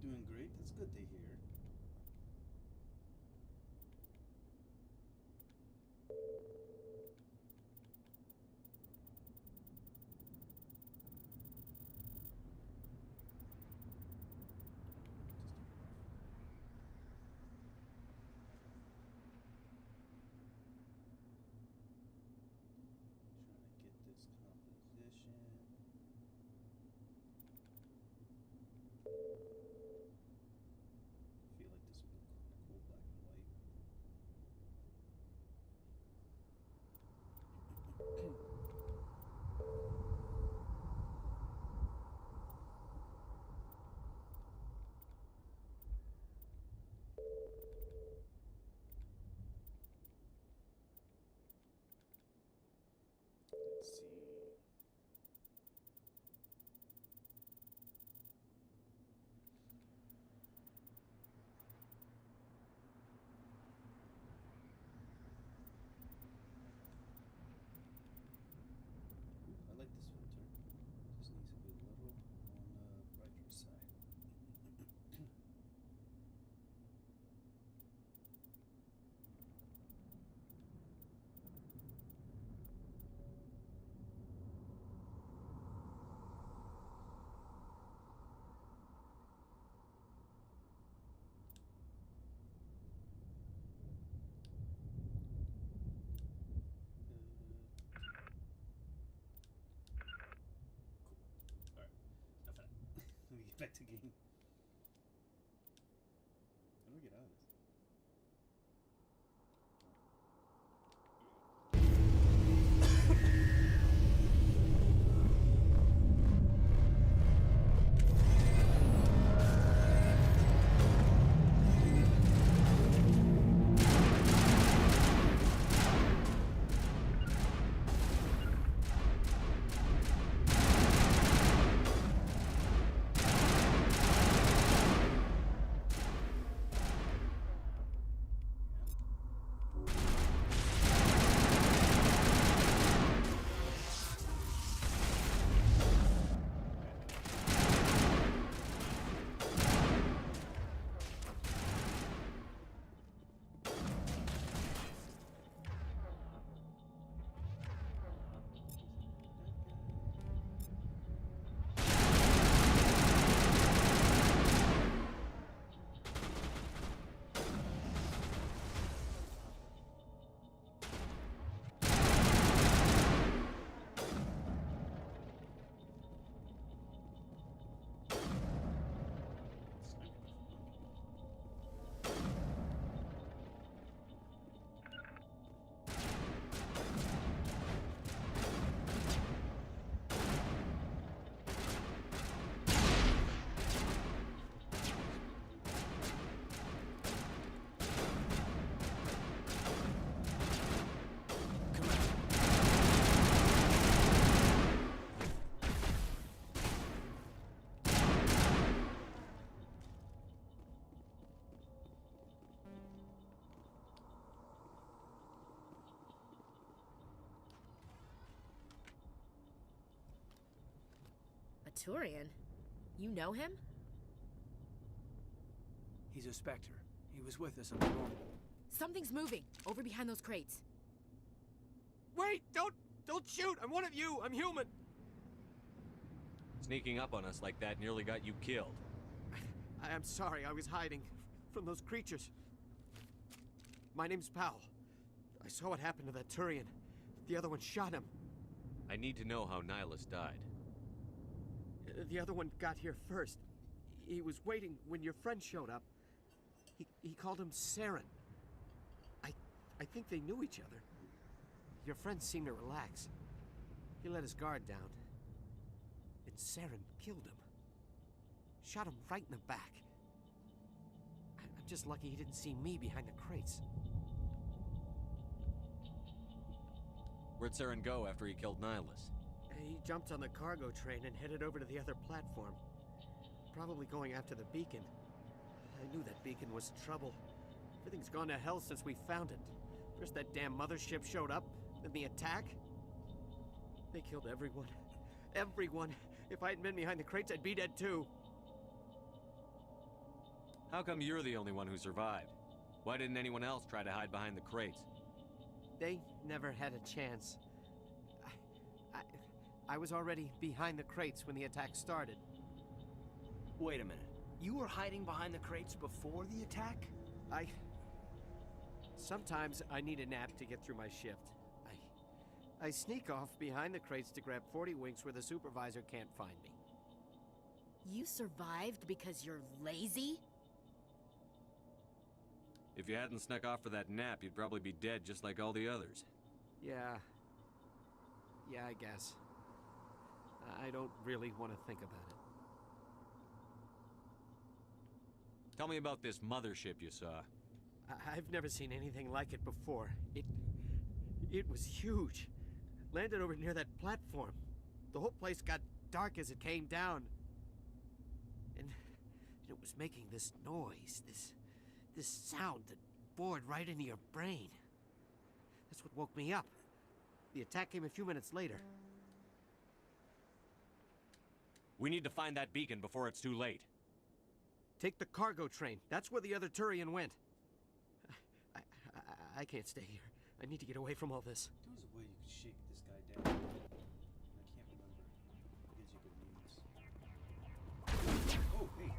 Speaker 1: You're doing great. That's good to hear. Trying to get this composition. I feel like this would look kind of cool black and white. Let's see. Ooh, I like this filter. Just needs to be a little on the brighter side. Alright, enough of that. Let me get back to game. How do we get out of this?
Speaker 16: Turian? You know him?
Speaker 10: He's a Spectre. He was with us on the normal.
Speaker 16: Something's moving, over behind those crates.
Speaker 19: Wait! Don't shoot! I'm one of you! I'm human!
Speaker 7: Sneaking up on us like that nearly got you killed.
Speaker 19: I'm sorry, I was hiding from those creatures. My name's Powell. I saw what happened to that Turian. The other one shot him.
Speaker 7: I need to know how Nihilus died.
Speaker 19: The other one got here first. He was waiting when your friend showed up. He called him Saren. I think they knew each other. Your friend seemed to relax. He let his guard down. And Saren killed him. Shot him right in the back. I'm just lucky he didn't see me behind the crates.
Speaker 7: Where'd Saren go after he killed Nihilus?
Speaker 19: He jumped on the cargo train and headed over to the other platform. Probably going after the beacon. I knew that beacon was trouble. Everything's gone to hell since we found it. First that damn mothership showed up, then the attack. They killed everyone. Everyone. If I hadn't been behind the crates, I'd be dead too.
Speaker 7: How come you're the only one who survived? Why didn't anyone else try to hide behind the crates?
Speaker 19: They never had a chance. I was already behind the crates when the attack started.
Speaker 10: Wait a minute. You were hiding behind the crates before the attack?
Speaker 19: Sometimes I need a nap to get through my shift. I sneak off behind the crates to grab 40 winks where the supervisor can't find me.
Speaker 16: You survived because you're lazy?
Speaker 7: If you hadn't snuck off for that nap, you'd probably be dead just like all the others.
Speaker 19: Yeah, I guess. I don't really want to think about it.
Speaker 7: Tell me about this mothership you saw.
Speaker 19: I've never seen anything like it before. It was huge. Landed over near that platform. The whole place got dark as it came down. And it was making this noise, this sound that bored right into your brain. That's what woke me up. The attack came a few minutes later.
Speaker 7: We need to find that beacon before it's too late.
Speaker 19: Take the cargo train. That's where the other Turian went. I can't stay here. I need to get away from all this.
Speaker 1: There was a way you could shake this guy down. I can't remember. It gives you good news. Oh, hey.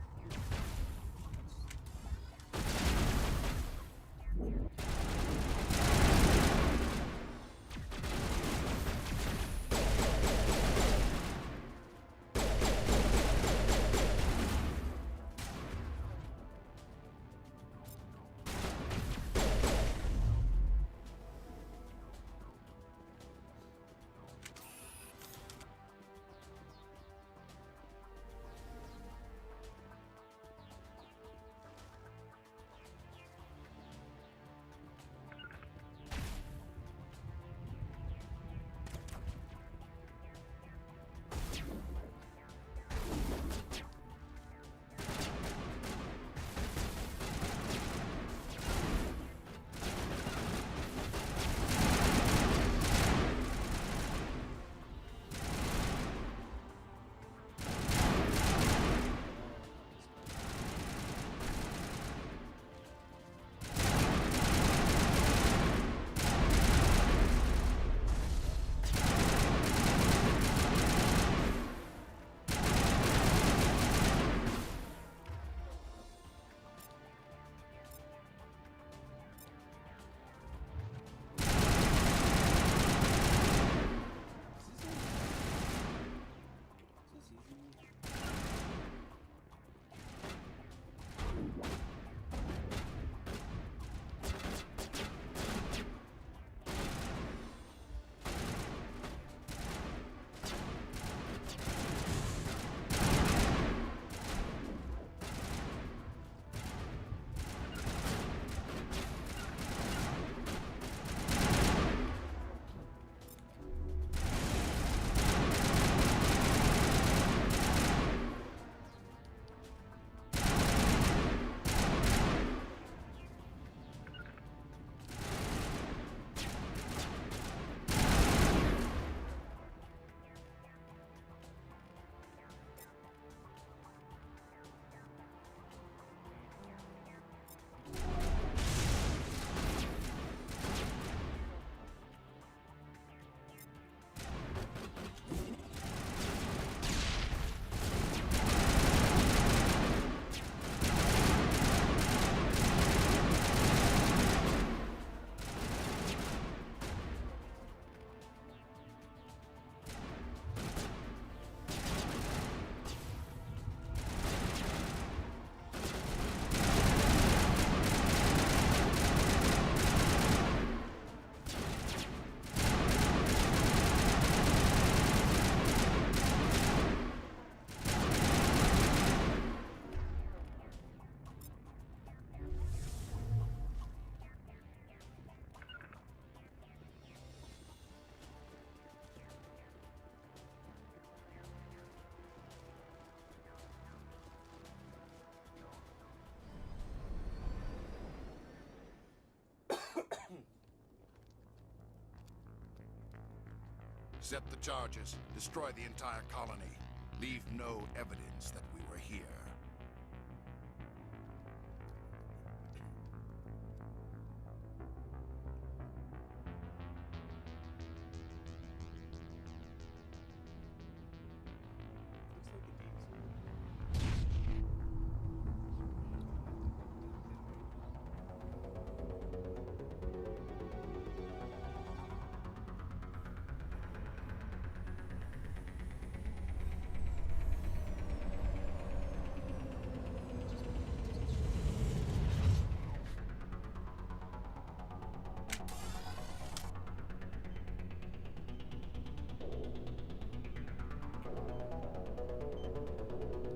Speaker 20: Set the charges. Destroy the entire colony. Leave no evidence that we were here.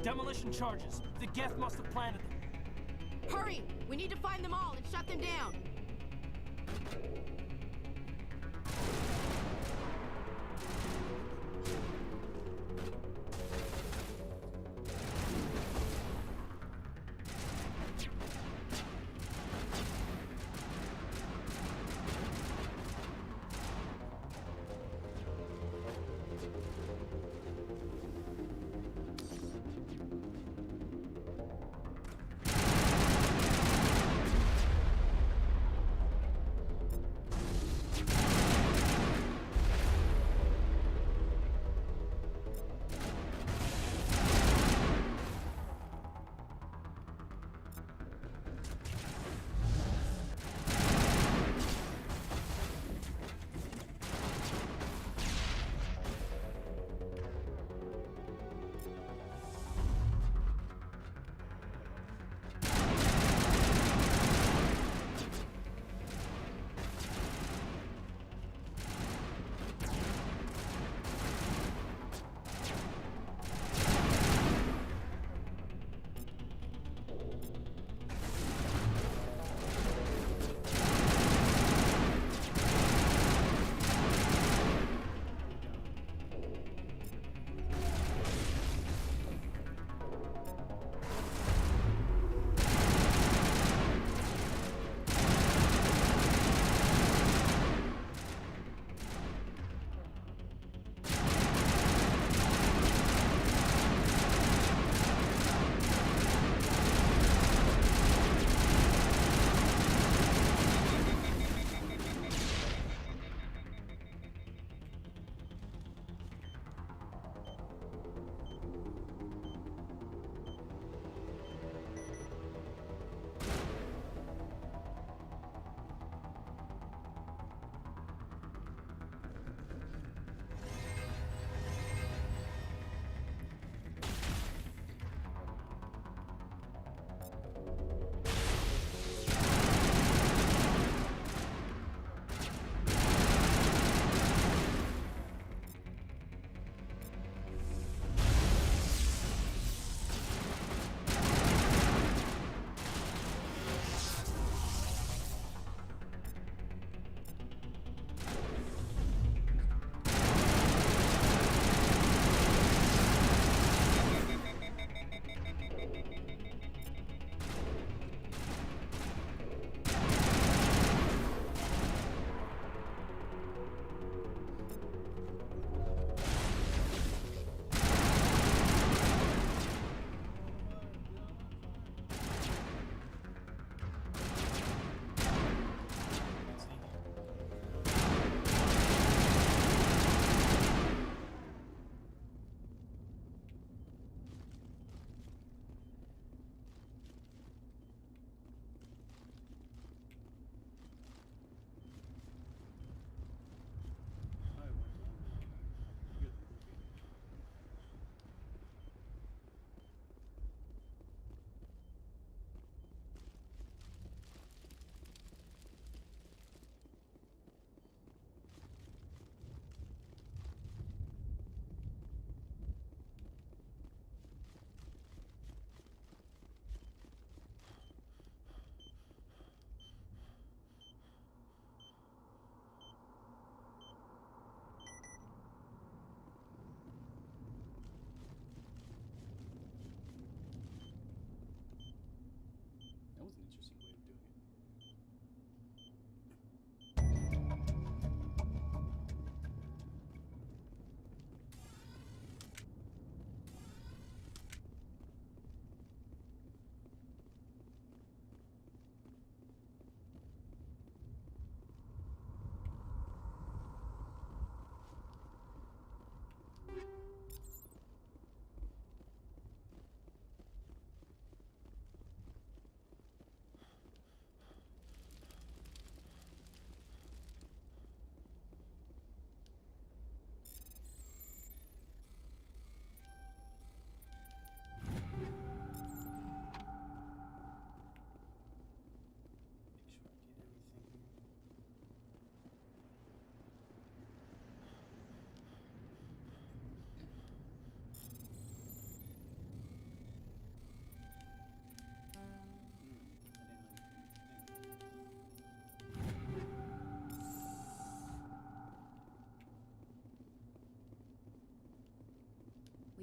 Speaker 19: Demolition charges. The Geth must have planted them.
Speaker 16: Hurry! We need to find them all and shut them down!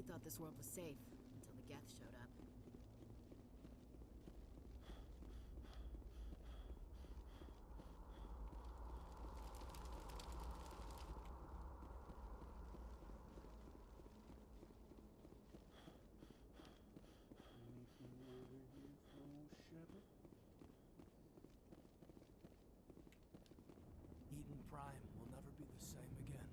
Speaker 16: thought this world was safe until the Geth showed up.
Speaker 10: Eden Prime will never be the same again.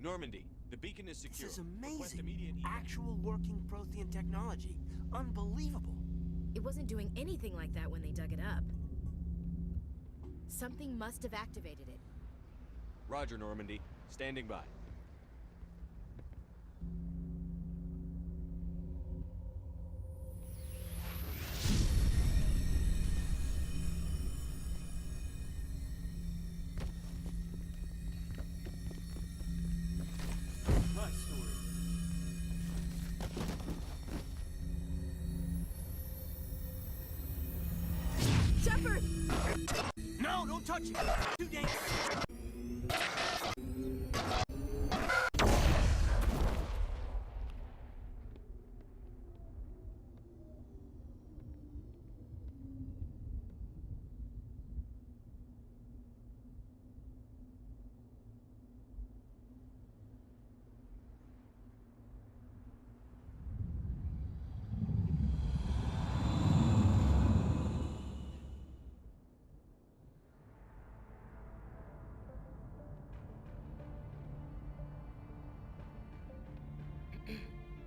Speaker 7: Normandy, the beacon is secure.
Speaker 10: This is
Speaker 7: Request
Speaker 10: amazing.
Speaker 7: immediate
Speaker 10: Actual working Prothean technology. Unbelievable.
Speaker 16: It wasn't doing anything like that when they dug it up. Something must have activated it.
Speaker 7: Roger, Normandy. Standing by.
Speaker 10: My story.
Speaker 16: Shepard!
Speaker 10: No, don't touch it! Too dangerous!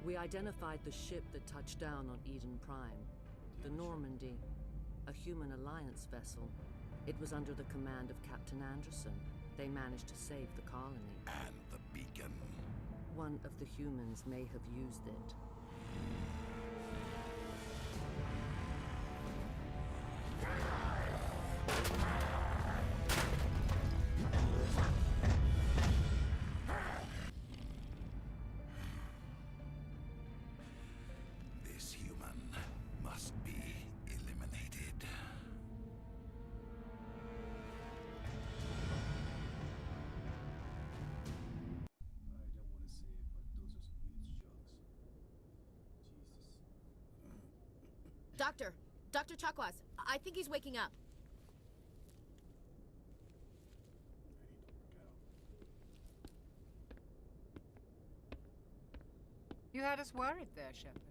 Speaker 21: We identified the ship that touched down on Eden Prime. The Normandy. A human alliance vessel. It was under the command of Captain Anderson. They managed to save the colony.
Speaker 20: And the beacon.
Speaker 21: One of the humans may have used it.
Speaker 20: This human must be eliminated.
Speaker 1: I don't want to say it, but those are some huge jugs. Jesus.
Speaker 16: Dr. Chakwas, I think he's waking up.
Speaker 13: You had us worried there, Shepard.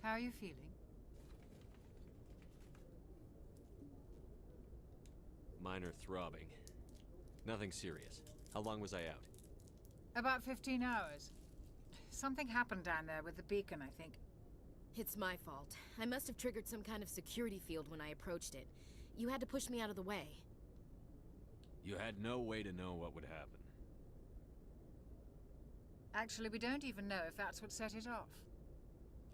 Speaker 13: How are you feeling?
Speaker 7: Minor throbbing. Nothing serious. How long was I out?
Speaker 13: About 15 hours. Something happened down there with the beacon, I think.
Speaker 16: It's my fault. I must have triggered some kind of security field when I approached it. You had to push me out of the way.
Speaker 7: You had no way to know what would happen.
Speaker 13: Actually, we don't even know if that's what set it off.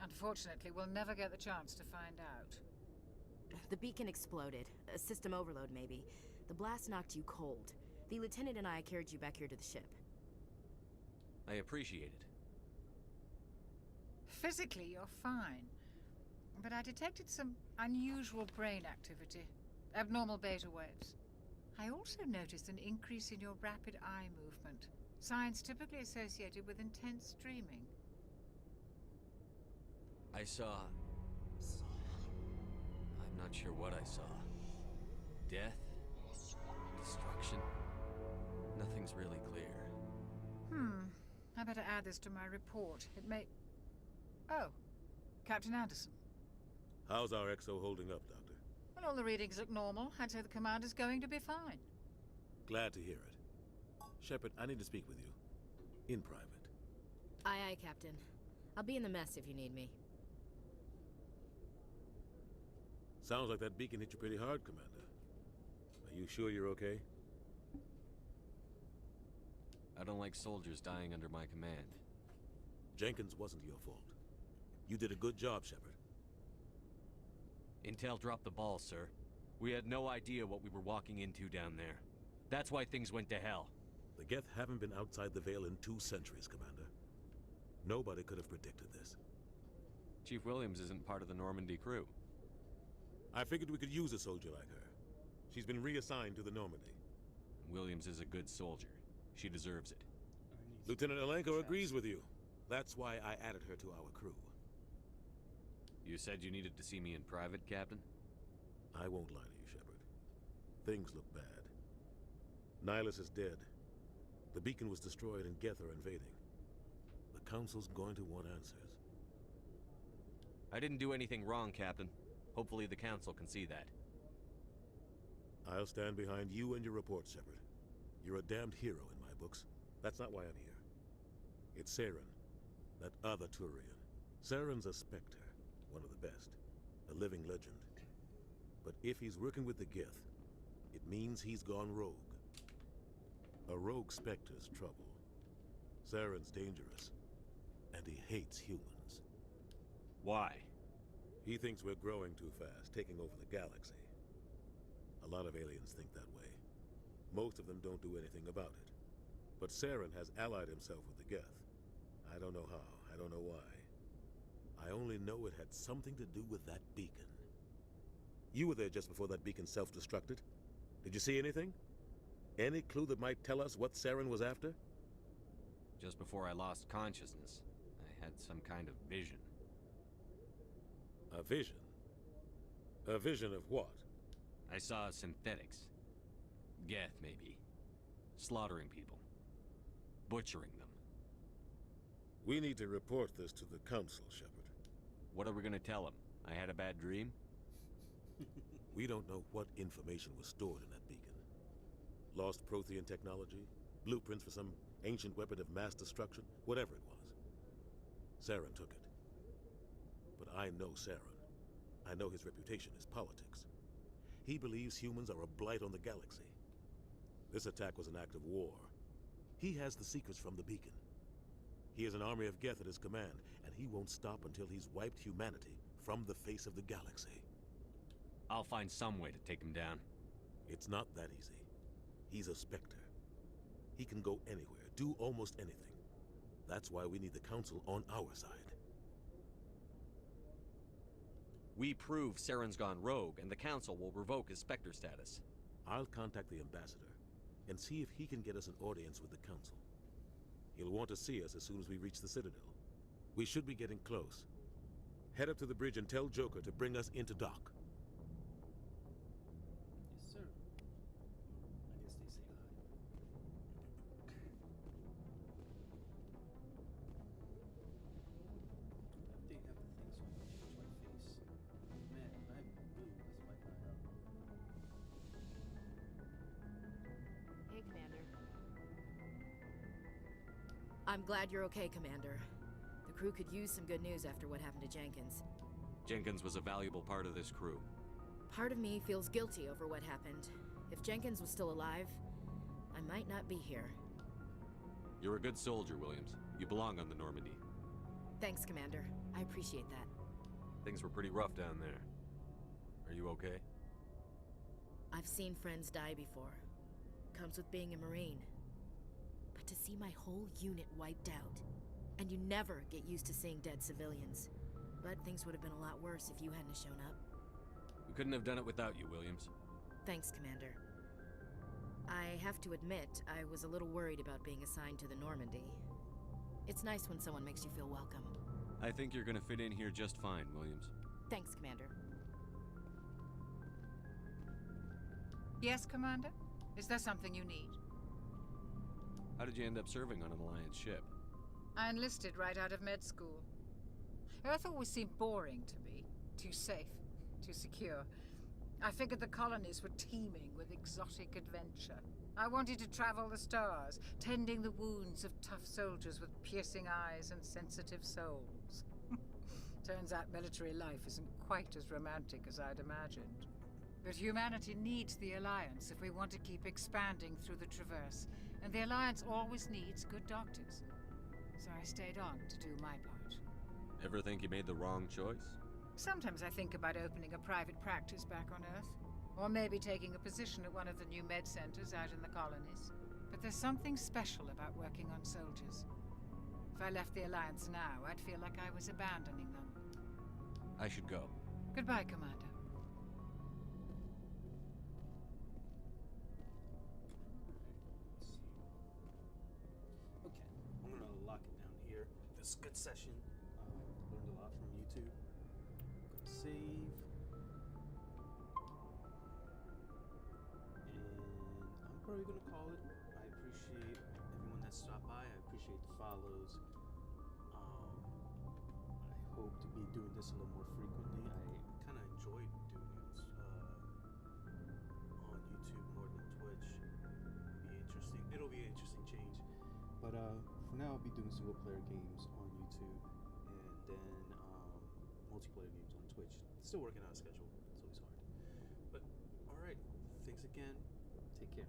Speaker 13: Unfortunately, we'll never get the chance to find out.
Speaker 16: The beacon exploded. A system overload, maybe. The blast knocked you cold. The lieutenant and I carried you back here to the ship.
Speaker 7: I appreciate it.
Speaker 13: Physically, you're fine. But I detected some unusual brain activity. Abnormal beta waves. I also noticed an increase in your rapid eye movement. Signs typically associated with intense dreaming.
Speaker 7: I saw... I'm not sure what I saw. Death? Destruction? Nothing's really clear.
Speaker 13: I better add this to my report. It may... Oh, Captain Anderson.
Speaker 15: How's our XO holding up, Doctor?
Speaker 13: Well, all the readings look normal. I'd say the commander's going to be fine.
Speaker 15: Glad to hear it. Shepard, I need to speak with you. In private.
Speaker 16: Aye, aye, Captain. I'll be in the mess if you need me.
Speaker 15: Sounds like that beacon hit you pretty hard, Commander. Are you sure you're okay?
Speaker 7: I don't like soldiers dying under my command.
Speaker 15: Jenkins wasn't your fault. You did a good job, Shepard.
Speaker 7: Intel dropped the ball, sir. We had no idea what we were walking into down there. That's why things went to hell.
Speaker 15: The Geth haven't been outside the Veil in 2 centuries, Commander. Nobody could have predicted this.
Speaker 7: Chief Williams isn't part of the Normandy crew.
Speaker 15: I figured we could use a soldier like her. She's been reassigned to the Normandy.
Speaker 7: Williams is a good soldier. She deserves it.
Speaker 15: Lieutenant Alenko agrees with you. That's why I added her to our crew.
Speaker 7: You said you needed to see me in private, Captain?
Speaker 15: I won't lie to you, Shepard. Things look bad. Nihilus is dead. The beacon was destroyed and Geth are invading. The Council's going to want answers.
Speaker 7: I didn't do anything wrong, Captain. Hopefully the Council can see that.
Speaker 15: I'll stand behind you and your report, Shepard. You're a damned hero in my books. That's not why I'm here. It's Saren, that other Turian. Saren's a Spectre, one of the best. A living legend. But if he's working with the Geth, it means he's gone rogue. A rogue Spectre's trouble. Saren's dangerous, and he hates humans.
Speaker 7: Why?
Speaker 15: He thinks we're growing too fast, taking over the galaxy. A lot of aliens think that way. Most of them don't do anything about it. But Saren has allied himself with the Geth. I don't know how, I don't know why. I only know it had something to do with that beacon. You were there just before that beacon self-destructed. Did you see anything? Any clue that might tell us what Saren was after?
Speaker 7: Just before I lost consciousness, I had some kind of vision.
Speaker 15: A vision? A vision of what?
Speaker 7: I saw synthetics. Geth, maybe. Slaughtering people. Butchering them.
Speaker 15: We need to report this to the Council, Shepard.
Speaker 7: What are we gonna tell them? I had a bad dream?
Speaker 15: We don't know what information was stored in that beacon. Lost Prothean technology? Blueprints for some ancient weapon of mass destruction? Whatever it was. Saren took it. But I know Saren. I know his reputation is politics. He believes humans are a blight on the galaxy. This attack was an act of war. He has the secrets from the beacon. He has an army of Geth at his command, and he won't stop until he's wiped humanity from the face of the galaxy.
Speaker 7: I'll find some way to take him down.
Speaker 15: It's not that easy. He's a Spectre. He can go anywhere, do almost anything. That's why we need the Council on our side.
Speaker 7: We prove Saren's gone rogue, and the Council will revoke his Spectre status.
Speaker 15: I'll contact the Ambassador and see if he can get us an audience with the Council. He'll want to see us as soon as we reach the Citadel. We should be getting close. Head up to the bridge and tell Joker to bring us into dock.
Speaker 1: Yes, sir. I guess they say hi. They have the thing so I can touch my face. Man, I'm blue. This might not help.
Speaker 16: Hey, Commander. I'm glad you're okay, Commander. The crew could use some good news after what happened to Jenkins.
Speaker 7: Jenkins was a valuable part of this crew.
Speaker 16: Part of me feels guilty over what happened. If Jenkins was still alive, I might not be here.
Speaker 7: You're a good soldier, Williams. You belong on the Normandy.
Speaker 16: Thanks, Commander. I appreciate that.
Speaker 7: Things were pretty rough down there. Are you okay?
Speaker 16: I've seen friends die before. Comes with being a Marine. But to see my whole unit wiped out, and you never get used to seeing dead civilians. But things would have been a lot worse if you hadn't shown up.
Speaker 7: We couldn't have done it without you, Williams.
Speaker 16: Thanks, Commander. I have to admit, I was a little worried about being assigned to the Normandy. It's nice when someone makes you feel welcome.
Speaker 7: I think you're gonna fit in here just fine, Williams.
Speaker 16: Thanks, Commander.
Speaker 13: Yes, Commander? Is there something you need?
Speaker 7: How did you end up serving on an Alliance ship?
Speaker 13: I enlisted right out of med school. Earth always seemed boring to me. Too safe, too secure. I figured the colonies were teeming with exotic adventure. I wanted to travel the stars, tending the wounds of tough soldiers with piercing eyes and sensitive souls. Turns out military life isn't quite as romantic as I'd imagined. But humanity needs the Alliance if we want to keep expanding through the Traverse, and the Alliance always needs good doctors. So I stayed on to do my part.
Speaker 7: Ever think you made the wrong choice?
Speaker 13: Sometimes I think about opening a private practice back on Earth, Or maybe taking a position at one of the new med centers out in the colonies. But there's something special about working on soldiers. If I left the Alliance now, I'd feel like I was abandoning them.
Speaker 7: I should go.
Speaker 13: Goodbye, Commander.
Speaker 1: Okay, I'm gonna lock it down here. This is a good session. Learned a lot from YouTube. Gonna save. And I'm probably gonna call it. I appreciate everyone that stopped by. I appreciate the follows. I hope to be doing this a little more frequently. I kind of enjoyed doing it on YouTube more than Twitch. It'll be an interesting change. But for now, I'll be doing single player games on YouTube and then multiplayer games on Twitch. Still working out a schedule. It's always hard. But alright, thanks again. Take care.